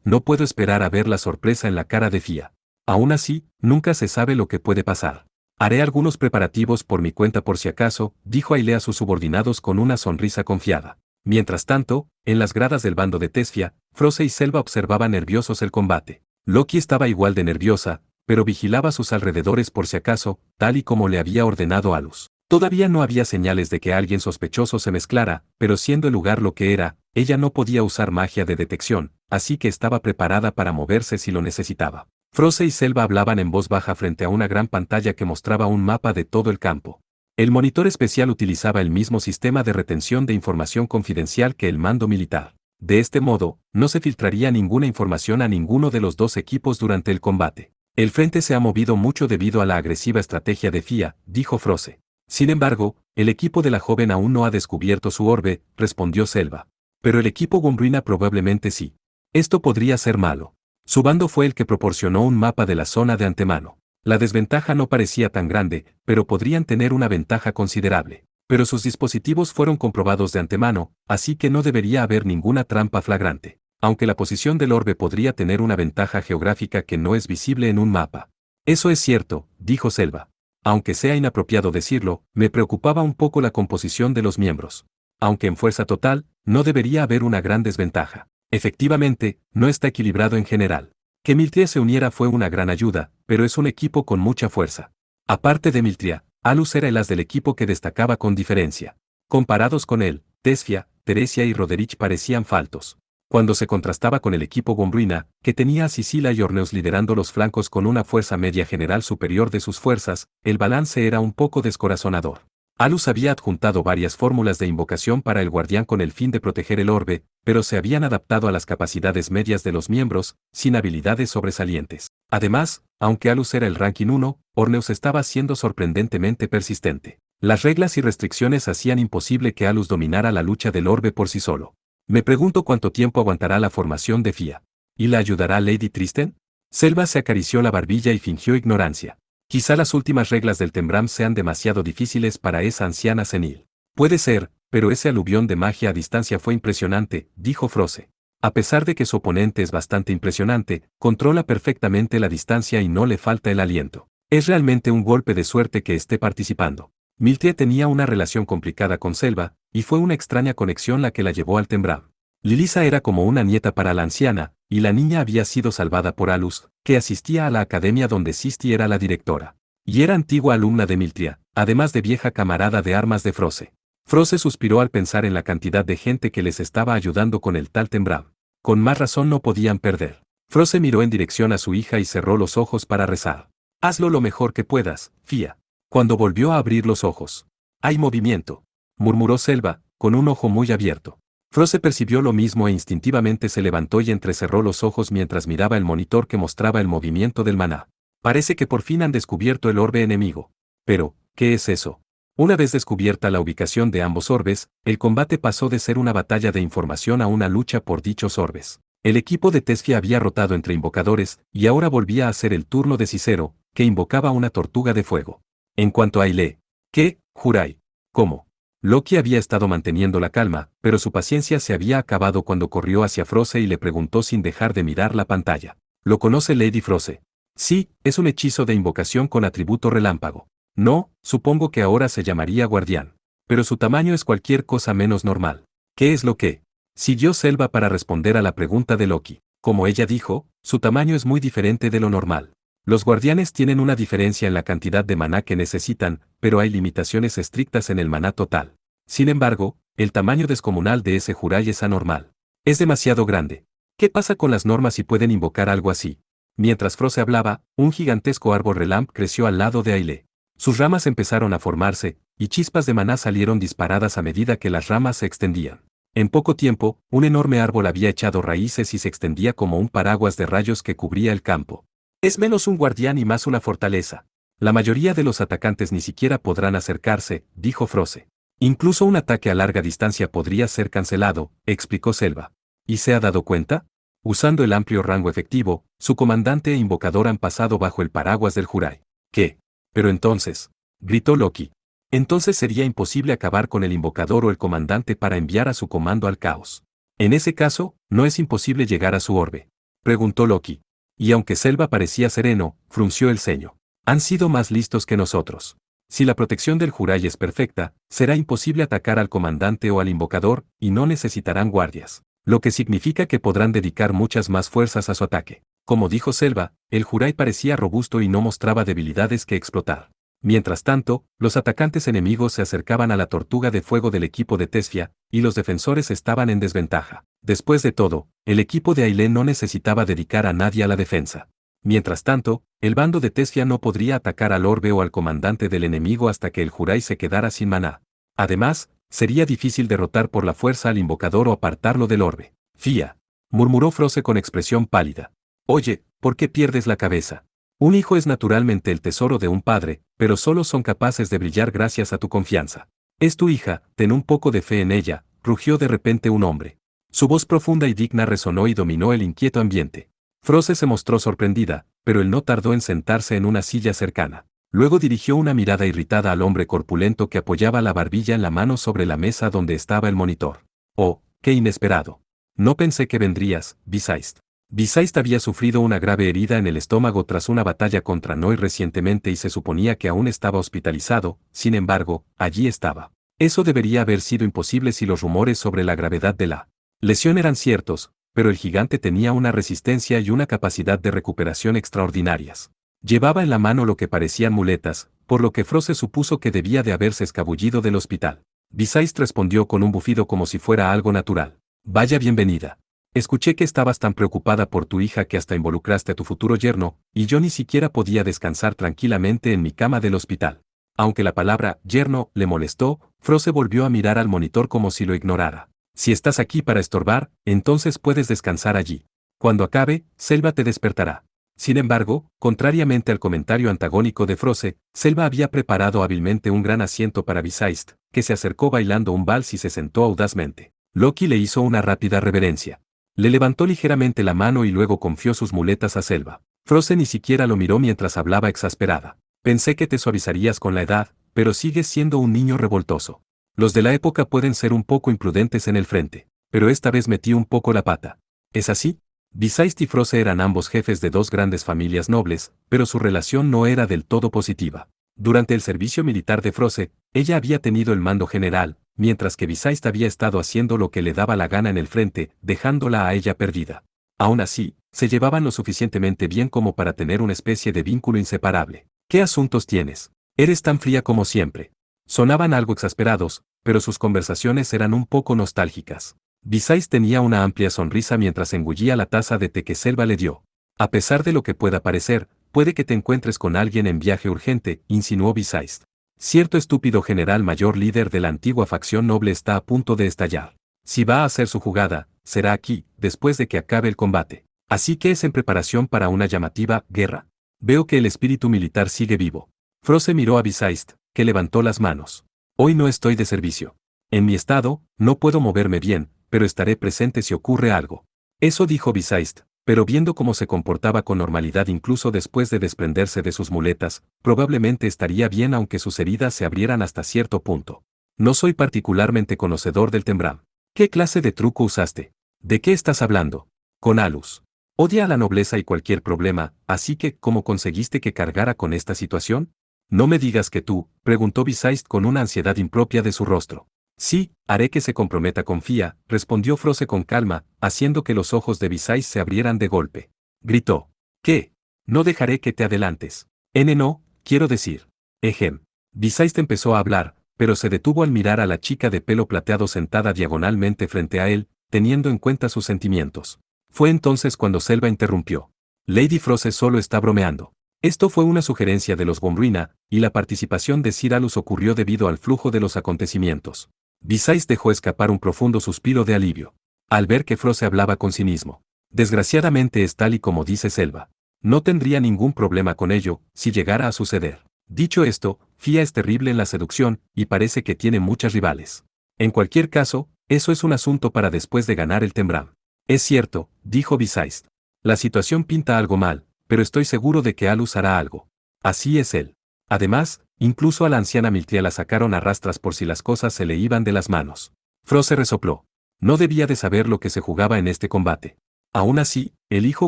no puedo esperar a ver la sorpresa en la cara de Fia. Aún así, nunca se sabe lo que puede pasar. Haré algunos preparativos por mi cuenta por si acaso, dijo Aile a sus subordinados con una sonrisa confiada. Mientras tanto, en las gradas del bando de Tesfia, Froze y Selva observaban nerviosos el combate. Loki estaba igual de nerviosa, pero vigilaba sus alrededores por si acaso, tal y como le había ordenado Alus. Todavía no había señales de que alguien sospechoso se mezclara, pero siendo el lugar lo que era, ella no podía usar magia de detección, así que estaba preparada para moverse si lo necesitaba. Froze y Selva hablaban en voz baja frente a una gran pantalla que mostraba un mapa de todo el campo. El monitor especial utilizaba el mismo sistema de retención de información confidencial que el mando militar. De este modo, no se filtraría ninguna información a ninguno de los dos equipos durante el combate. El frente se ha movido mucho debido a la agresiva estrategia de Fia, dijo Froze. Sin embargo, el equipo de la joven aún no ha descubierto su orbe, respondió Selva. Pero el equipo Gumbrina probablemente sí. Esto podría ser malo. Su bando fue el que proporcionó un mapa de la zona de antemano. La desventaja no parecía tan grande, pero podrían tener una ventaja considerable. Pero sus dispositivos fueron comprobados de antemano, así que no debería haber ninguna trampa flagrante. Aunque la posición del orbe podría tener una ventaja geográfica que no es visible en un mapa. Eso es cierto, dijo Selva. Aunque sea inapropiado decirlo, me preocupaba un poco la composición de los miembros. Aunque en fuerza total, no debería haber una gran desventaja. Efectivamente, no está equilibrado en general. Que Miltia se uniera fue una gran ayuda, pero es un equipo con mucha fuerza. Aparte de Miltia, Alus era el as del equipo que destacaba con diferencia. Comparados con él, Tesfia, Teresia y Roderich parecían faltos. Cuando se contrastaba con el equipo Gomruina, que tenía a Sicila y Orneus liderando los flancos con una fuerza media general superior de sus fuerzas, el balance era un poco descorazonador. Alus había adjuntado varias fórmulas de invocación para el guardián con el fin de proteger el orbe, pero se habían adaptado a las capacidades medias de los miembros, sin habilidades sobresalientes. Además, aunque Alus era el ranking 1, Orneus estaba siendo sorprendentemente persistente. Las reglas y restricciones hacían imposible que Alus dominara la lucha del orbe por sí solo. Me pregunto cuánto tiempo aguantará la formación de Fia. ¿Y la ayudará Lady Tristen? Selva se acarició la barbilla y fingió ignorancia. Quizá las últimas reglas del Tembram sean demasiado difíciles para esa anciana senil. Puede ser, pero ese aluvión de magia a distancia fue impresionante, dijo Froze. A pesar de que su oponente es bastante impresionante, controla perfectamente la distancia y no le falta el aliento. Es realmente un golpe de suerte que esté participando. Miltia tenía una relación complicada con Selva, y fue una extraña conexión la que la llevó al Tembram. Lilisa era como una nieta para la anciana, y la niña había sido salvada por Alus, que asistía a la academia donde Sisti era la directora. Y era antigua alumna de Miltria, además de vieja camarada de armas de Froze. Froze suspiró al pensar en la cantidad de gente que les estaba ayudando con el tal Tembram. Con más razón no podían perder. Froze miró en dirección a su hija y cerró los ojos para rezar. Hazlo lo mejor que puedas, Fia. Cuando volvió a abrir los ojos. Hay movimiento, murmuró Selva, con un ojo muy abierto. Froze percibió lo mismo e instintivamente se levantó y entrecerró los ojos mientras miraba el monitor que mostraba el movimiento del maná. Parece que por fin han descubierto el orbe enemigo. Pero, ¿qué es eso? Una vez descubierta la ubicación de ambos orbes, el combate pasó de ser una batalla de información a una lucha por dichos orbes. El equipo de Tesfia había rotado entre invocadores, y ahora volvía a ser el turno de Cicero, que invocaba una tortuga de fuego. En cuanto a Aile, ¿qué, Jurai? ¿Cómo? Loki había estado manteniendo la calma, pero su paciencia se había acabado cuando corrió hacia Froze y le preguntó sin dejar de mirar la pantalla. ¿Lo conoce Lady Froze? Sí, es un hechizo de invocación con atributo relámpago. No, supongo que ahora se llamaría guardián. Pero su tamaño es cualquier cosa menos normal. ¿Qué es lo que? Siguió Selva para responder a la pregunta de Loki. Como ella dijo, su tamaño es muy diferente de lo normal. Los guardianes tienen una diferencia en la cantidad de maná que necesitan, pero hay limitaciones estrictas en el maná total. Sin embargo, el tamaño descomunal de ese Jurai es anormal. Es demasiado grande. ¿Qué pasa con las normas si pueden invocar algo así? Mientras Froze hablaba, un gigantesco árbol relamp creció al lado de Aile. Sus ramas empezaron a formarse, y chispas de maná salieron disparadas a medida que las ramas se extendían. En poco tiempo, un enorme árbol había echado raíces y se extendía como un paraguas de rayos que cubría el campo. Es menos un guardián y más una fortaleza. La mayoría de los atacantes ni siquiera podrán acercarse, dijo Froze. Incluso un ataque a larga distancia podría ser cancelado, explicó Selva. ¿Y se ha dado cuenta? Usando el amplio rango efectivo, su comandante e invocador han pasado bajo el paraguas del Jurai. ¿Qué? Pero entonces, gritó Loki. Entonces sería imposible acabar con el invocador o el comandante para enviar a su comando al caos. En ese caso, ¿no es imposible llegar a su orbe? Preguntó Loki. Y aunque Selva parecía sereno, frunció el ceño. Han sido más listos que nosotros. Si la protección del Jurai es perfecta, será imposible atacar al comandante o al invocador, y no necesitarán guardias. Lo que significa que podrán dedicar muchas más fuerzas a su ataque. Como dijo Selva, el Jurai parecía robusto y no mostraba debilidades que explotar. Mientras tanto, los atacantes enemigos se acercaban a la tortuga de fuego del equipo de Tesfia, y los defensores estaban en desventaja. Después de todo, el equipo de Aile no necesitaba dedicar a nadie a la defensa. Mientras tanto, el bando de Tesfia no podría atacar al orbe o al comandante del enemigo hasta que el Jurai se quedara sin maná. Además, sería difícil derrotar por la fuerza al invocador o apartarlo del orbe. Fia, murmuró Froze con expresión pálida. Oye, ¿por qué pierdes la cabeza? Un hijo es naturalmente el tesoro de un padre, pero solo son capaces de brillar gracias a tu confianza. Es tu hija, ten un poco de fe en ella, rugió de repente un hombre. Su voz profunda y digna resonó y dominó el inquieto ambiente. Froze se mostró sorprendida, pero él no tardó en sentarse en una silla cercana. Luego dirigió una mirada irritada al hombre corpulento que apoyaba la barbilla en la mano sobre la mesa donde estaba el monitor. Oh, qué inesperado. No pensé que vendrías, Visaist. Visaist había sufrido una grave herida en el estómago tras una batalla contra Noi recientemente y se suponía que aún estaba hospitalizado, sin embargo, allí estaba. Eso debería haber sido imposible si los rumores sobre la gravedad de la lesión eran ciertos, pero el gigante tenía una resistencia y una capacidad de recuperación extraordinarias. Llevaba en la mano lo que parecían muletas, por lo que Froze supuso que debía de haberse escabullido del hospital. Visaist respondió con un bufido como si fuera algo natural. Vaya bienvenida. Escuché que estabas tan preocupada por tu hija que hasta involucraste a tu futuro yerno, y yo ni siquiera podía descansar tranquilamente en mi cama del hospital. Aunque la palabra yerno le molestó, Froze volvió a mirar al monitor como si lo ignorara. Si estás aquí para estorbar, entonces puedes descansar allí. Cuando acabe, Selva te despertará. Sin embargo, contrariamente al comentario antagónico de Froze, Selva había preparado hábilmente un gran asiento para Visaist, que se acercó bailando un vals y se sentó audazmente. Loki le hizo una rápida reverencia. Le levantó ligeramente la mano y luego confió sus muletas a Selva. Froze ni siquiera lo miró mientras hablaba exasperada. Pensé que te suavizarías con la edad, pero sigues siendo un niño revoltoso. Los de la época pueden ser un poco imprudentes en el frente, pero esta vez metí un poco la pata. ¿Es así? Visaist y Froze eran ambos jefes de dos grandes familias nobles, pero su relación no era del todo positiva. Durante el servicio militar de Froze, ella había tenido el mando general, mientras que Visaist había estado haciendo lo que le daba la gana en el frente, dejándola a ella perdida. Aún así, se llevaban lo suficientemente bien como para tener una especie de vínculo inseparable. ¿Qué asuntos tienes? Eres tan fría como siempre. Sonaban algo exasperados, pero sus conversaciones eran un poco nostálgicas. Visaist tenía una amplia sonrisa mientras engullía la taza de té que Selva le dio. A pesar de lo que pueda parecer, puede que te encuentres con alguien en viaje urgente, insinuó Visaist. Cierto estúpido general mayor líder de la antigua facción noble está a punto de estallar. Si va a hacer su jugada, será aquí, después de que acabe el combate. Así que es en preparación para una llamativa guerra. Veo que el espíritu militar sigue vivo. Froze miró a Visaist, que levantó las manos. Hoy no estoy de servicio. En mi estado, no puedo moverme bien, pero estaré presente si ocurre algo. Eso dijo Visaist, pero viendo cómo se comportaba con normalidad incluso después de desprenderse de sus muletas, probablemente estaría bien aunque sus heridas se abrieran hasta cierto punto. No soy particularmente conocedor del Tembram. ¿Qué clase de truco usaste? ¿De qué estás hablando? Con Alus. Odia a la nobleza y cualquier problema, así que, ¿cómo conseguiste que cargara con esta situación? No me digas que tú, preguntó Visaist con una ansiedad impropia de su rostro. Sí, haré que se comprometa, confía, respondió Froze con calma, haciendo que los ojos de Visaist se abrieran de golpe. Gritó. ¿Qué? No dejaré que te adelantes. No, quiero decir. Ejem. Visaist empezó a hablar, pero se detuvo al mirar a la chica de pelo plateado sentada diagonalmente frente a él, teniendo en cuenta sus sentimientos. Fue entonces cuando Selva interrumpió. Lady Froze solo está bromeando. Esto fue una sugerencia de los Gomruina, y la participación de Sir Alus ocurrió debido al flujo de los acontecimientos. Visaist dejó escapar un profundo suspiro de alivio, al ver que Froze hablaba con cinismo. Desgraciadamente es tal y como dice Selva. No tendría ningún problema con ello, si llegara a suceder. Dicho esto, Fia es terrible en la seducción, y parece que tiene muchas rivales. En cualquier caso, eso es un asunto para después de ganar el Tembram. Es cierto, dijo Visaist. La situación pinta algo mal, pero estoy seguro de que Alus hará algo. Así es él. Además, incluso a la anciana Miltria la sacaron a rastras por si las cosas se le iban de las manos. Froze resopló. No debía de saber lo que se jugaba en este combate. Aún así, el hijo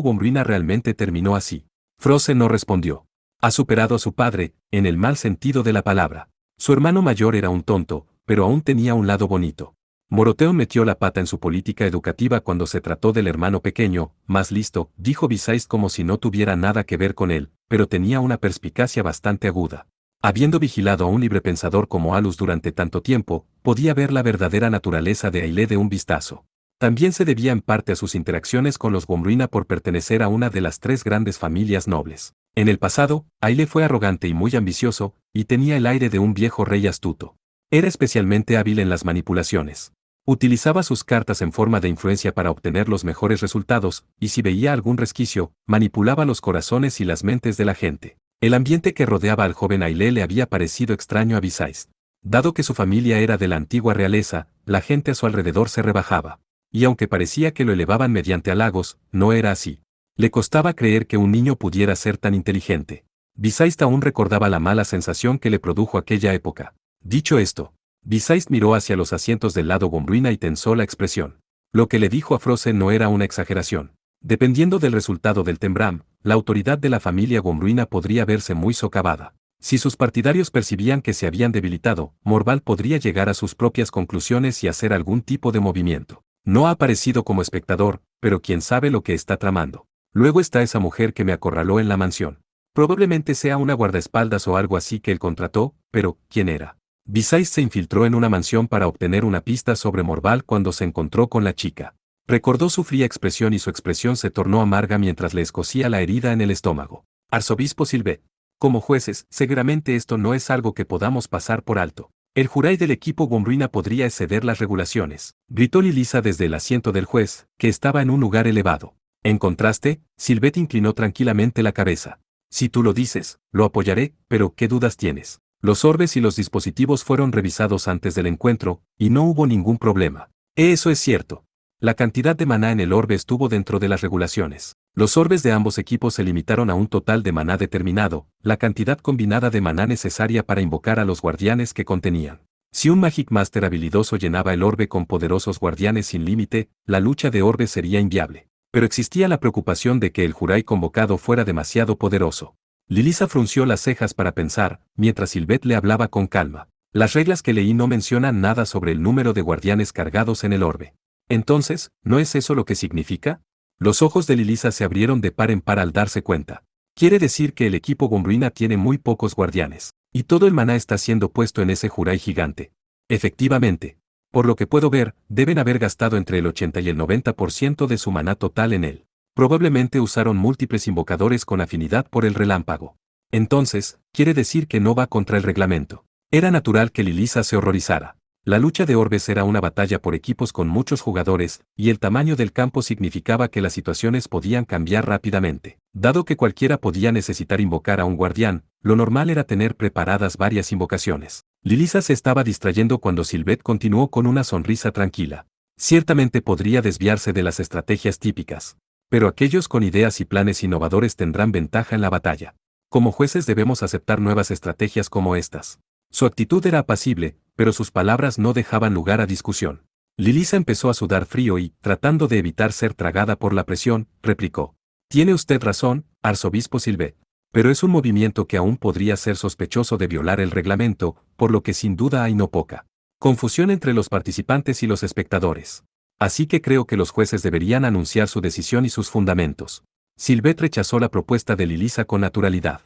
Gomruina realmente terminó así. Froze no respondió. Ha superado a su padre, en el mal sentido de la palabra. Su hermano mayor era un tonto, pero aún tenía un lado bonito. Moroteo metió la pata en su política educativa cuando se trató del hermano pequeño, más listo, dijo Visaist como si no tuviera nada que ver con él, pero tenía una perspicacia bastante aguda. Habiendo vigilado a un librepensador como Alus durante tanto tiempo, podía ver la verdadera naturaleza de Aile de un vistazo. También se debía en parte a sus interacciones con los Gomruina por pertenecer a una de las tres grandes familias nobles. En el pasado, Aile fue arrogante y muy ambicioso, y tenía el aire de un viejo rey astuto. Era especialmente hábil en las manipulaciones. Utilizaba sus cartas en forma de influencia para obtener los mejores resultados, y si veía algún resquicio, manipulaba los corazones y las mentes de la gente. El ambiente que rodeaba al joven Aile le había parecido extraño a Visaist. Dado que su familia era de la antigua realeza, la gente a su alrededor se rebajaba. Y aunque parecía que lo elevaban mediante halagos, no era así. Le costaba creer que un niño pudiera ser tan inteligente. Visaist aún recordaba la mala sensación que le produjo aquella época. Dicho esto, Visaist miró hacia los asientos del lado Gomruina y tensó la expresión. Lo que le dijo a Froze no era una exageración. Dependiendo del resultado del Tembram, la autoridad de la familia Gomruina podría verse muy socavada. Si sus partidarios percibían que se habían debilitado, Morval podría llegar a sus propias conclusiones y hacer algún tipo de movimiento. No ha aparecido como espectador, pero quién sabe lo que está tramando. Luego está esa mujer que me acorraló en la mansión. Probablemente sea una guardaespaldas o algo así que él contrató, pero ¿quién era? Visaist se infiltró en una mansión para obtener una pista sobre Morval cuando se encontró con la chica. Recordó su fría expresión y su expresión se tornó amarga mientras le escocía la herida en el estómago. Arzobispo Silvet. Como jueces, seguramente esto no es algo que podamos pasar por alto. El jurado del equipo Gomruina podría exceder las regulaciones, gritó Lilisa desde el asiento del juez, que estaba en un lugar elevado. En contraste, Silvet inclinó tranquilamente la cabeza. Si tú lo dices, lo apoyaré, pero ¿qué dudas tienes? Los orbes y los dispositivos fueron revisados antes del encuentro, y no hubo ningún problema. Eso es cierto. La cantidad de maná en el orbe estuvo dentro de las regulaciones. Los orbes de ambos equipos se limitaron a un total de maná determinado, la cantidad combinada de maná necesaria para invocar a los guardianes que contenían. Si un Magic Master habilidoso llenaba el orbe con poderosos guardianes sin límite, la lucha de orbes sería inviable. Pero existía la preocupación de que el Jurai convocado fuera demasiado poderoso. Lilisa frunció las cejas para pensar, mientras Silvet le hablaba con calma. Las reglas que leí no mencionan nada sobre el número de guardianes cargados en el orbe. Entonces, ¿no es eso lo que significa? Los ojos de Lilisa se abrieron de par en par al darse cuenta. Quiere decir que el equipo Gomruina tiene muy pocos guardianes, y todo el maná está siendo puesto en ese Jurai gigante. Efectivamente. Por lo que puedo ver, deben haber gastado entre el 80 y el 90% de su maná total en él. Probablemente usaron múltiples invocadores con afinidad por el relámpago. Entonces, quiere decir que no va contra el reglamento. Era natural que Lilisa se horrorizara. La lucha de orbes era una batalla por equipos con muchos jugadores, y el tamaño del campo significaba que las situaciones podían cambiar rápidamente. Dado que cualquiera podía necesitar invocar a un guardián, lo normal era tener preparadas varias invocaciones. Lilisa se estaba distrayendo cuando Sylvette continuó con una sonrisa tranquila. Ciertamente podría desviarse de las estrategias típicas. Pero aquellos con ideas y planes innovadores tendrán ventaja en la batalla. Como jueces debemos aceptar nuevas estrategias como estas. Su actitud era apacible, pero sus palabras no dejaban lugar a discusión. Lilisa empezó a sudar frío y, tratando de evitar ser tragada por la presión, replicó. Tiene usted razón, arzobispo Sylvette. Pero es un movimiento que aún podría ser sospechoso de violar el reglamento, por lo que sin duda hay no poca confusión entre los participantes y los espectadores. Así que creo que los jueces deberían anunciar su decisión y sus fundamentos. Sylvette rechazó la propuesta de Lilisa con naturalidad.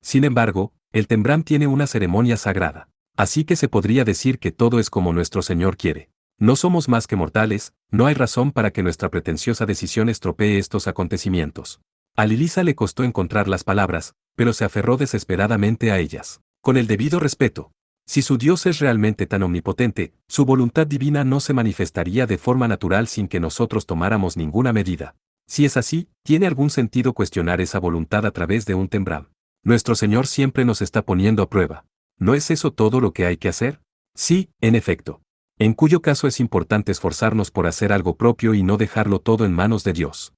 Sin embargo, el Tembram tiene una ceremonia sagrada. Así que se podría decir que todo es como nuestro Señor quiere. No somos más que mortales, no hay razón para que nuestra pretenciosa decisión estropee estos acontecimientos. A Lilisa le costó encontrar las palabras, pero se aferró desesperadamente a ellas. Con el debido respeto. Si su Dios es realmente tan omnipotente, su voluntad divina no se manifestaría de forma natural sin que nosotros tomáramos ninguna medida. Si es así, ¿tiene algún sentido cuestionar esa voluntad a través de un Tembram? Nuestro Señor siempre nos está poniendo a prueba. ¿No es eso todo lo que hay que hacer? Sí, en efecto. En cuyo caso es importante esforzarnos por hacer algo propio y no dejarlo todo en manos de Dios.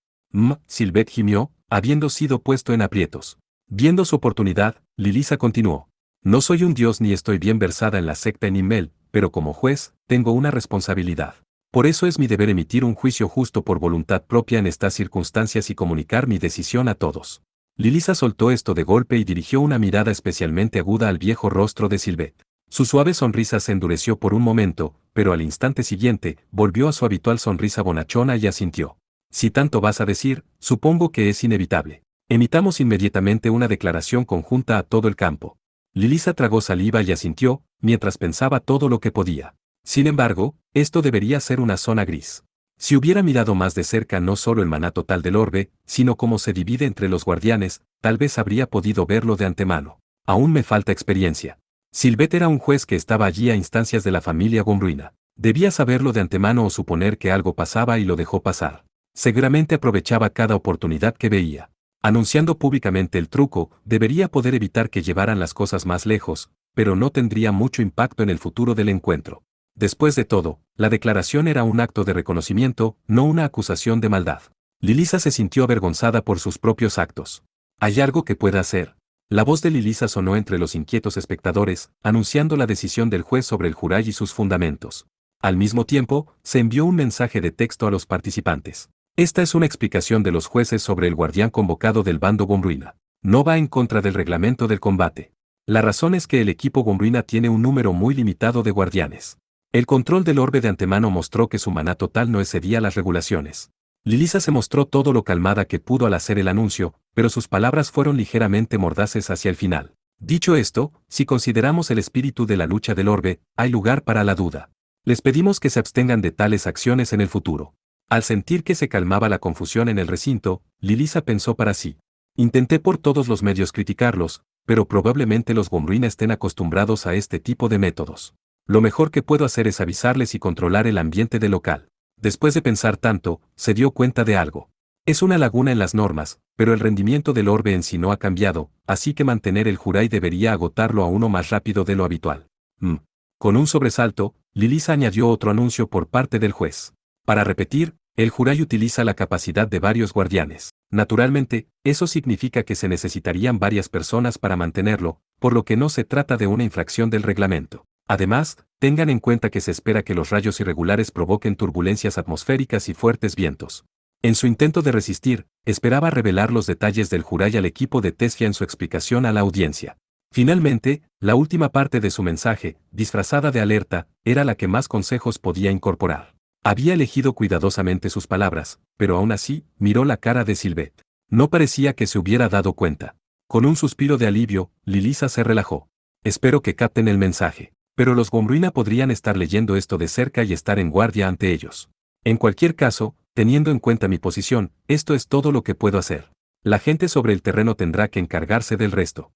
Sylvette gimió, habiendo sido puesto en aprietos. Viendo su oportunidad, Lilisa continuó. No soy un dios ni estoy bien versada en la secta en Himmel, pero como juez, tengo una responsabilidad. Por eso es mi deber emitir un juicio justo por voluntad propia en estas circunstancias y comunicar mi decisión a todos. Lilisa soltó esto de golpe y dirigió una mirada especialmente aguda al viejo rostro de Sylvette. Su suave sonrisa se endureció por un momento, pero al instante siguiente, volvió a su habitual sonrisa bonachona y asintió. Si tanto vas a decir, supongo que es inevitable. Emitamos inmediatamente una declaración conjunta a todo el campo. Lilisa tragó saliva y asintió, mientras pensaba todo lo que podía. Sin embargo, esto debería ser una zona gris. Si hubiera mirado más de cerca no solo el maná total del orbe, sino cómo se divide entre los guardianes, tal vez habría podido verlo de antemano. Aún me falta experiencia. Sylvette era un juez que estaba allí a instancias de la familia Gomruina. Debía saberlo de antemano o suponer que algo pasaba y lo dejó pasar. Seguramente aprovechaba cada oportunidad que veía. Anunciando públicamente el truco, debería poder evitar que llevaran las cosas más lejos, pero no tendría mucho impacto en el futuro del encuentro. Después de todo, la declaración era un acto de reconocimiento, no una acusación de maldad. Lilisa se sintió avergonzada por sus propios actos. ¿Hay algo que pueda hacer? La voz de Lilisa sonó entre los inquietos espectadores, anunciando la decisión del juez sobre el Juray y sus fundamentos. Al mismo tiempo, se envió un mensaje de texto a los participantes. Esta es una explicación de los jueces sobre el guardián convocado del bando Gomruina. No va en contra del reglamento del combate. La razón es que el equipo Gomruina tiene un número muy limitado de guardianes. El control del orbe de antemano mostró que su maná total no excedía las regulaciones. Lilisa se mostró todo lo calmada que pudo al hacer el anuncio, pero sus palabras fueron ligeramente mordaces hacia el final. Dicho esto, si consideramos el espíritu de la lucha del orbe, hay lugar para la duda. Les pedimos que se abstengan de tales acciones en el futuro. Al sentir que se calmaba la confusión en el recinto, Lilisa pensó para sí. Intenté por todos los medios criticarlos, pero probablemente los Gomruina estén acostumbrados a este tipo de métodos. Lo mejor que puedo hacer es avisarles y controlar el ambiente del local. Después de pensar tanto, se dio cuenta de algo. Es una laguna en las normas, pero el rendimiento del orbe en sí no ha cambiado, así que mantener el Juray debería agotarlo a uno más rápido de lo habitual. Con un sobresalto, Lilisa añadió otro anuncio por parte del juez. Para repetir, el Juray utiliza la capacidad de varios guardianes. Naturalmente, eso significa que se necesitarían varias personas para mantenerlo, por lo que no se trata de una infracción del reglamento. Además, tengan en cuenta que se espera que los rayos irregulares provoquen turbulencias atmosféricas y fuertes vientos. En su intento de resistir, esperaba revelar los detalles del Juray al equipo de Tessia en su explicación a la audiencia. Finalmente, la última parte de su mensaje, disfrazada de alerta, era la que más consejos podía incorporar. Había elegido cuidadosamente sus palabras, pero aún así, miró la cara de Sylvette. No parecía que se hubiera dado cuenta. Con un suspiro de alivio, Lilisa se relajó. Espero que capten el mensaje. Pero los Gomruina podrían estar leyendo esto de cerca y estar en guardia ante ellos. En cualquier caso, teniendo en cuenta mi posición, esto es todo lo que puedo hacer. La gente sobre el terreno tendrá que encargarse del resto.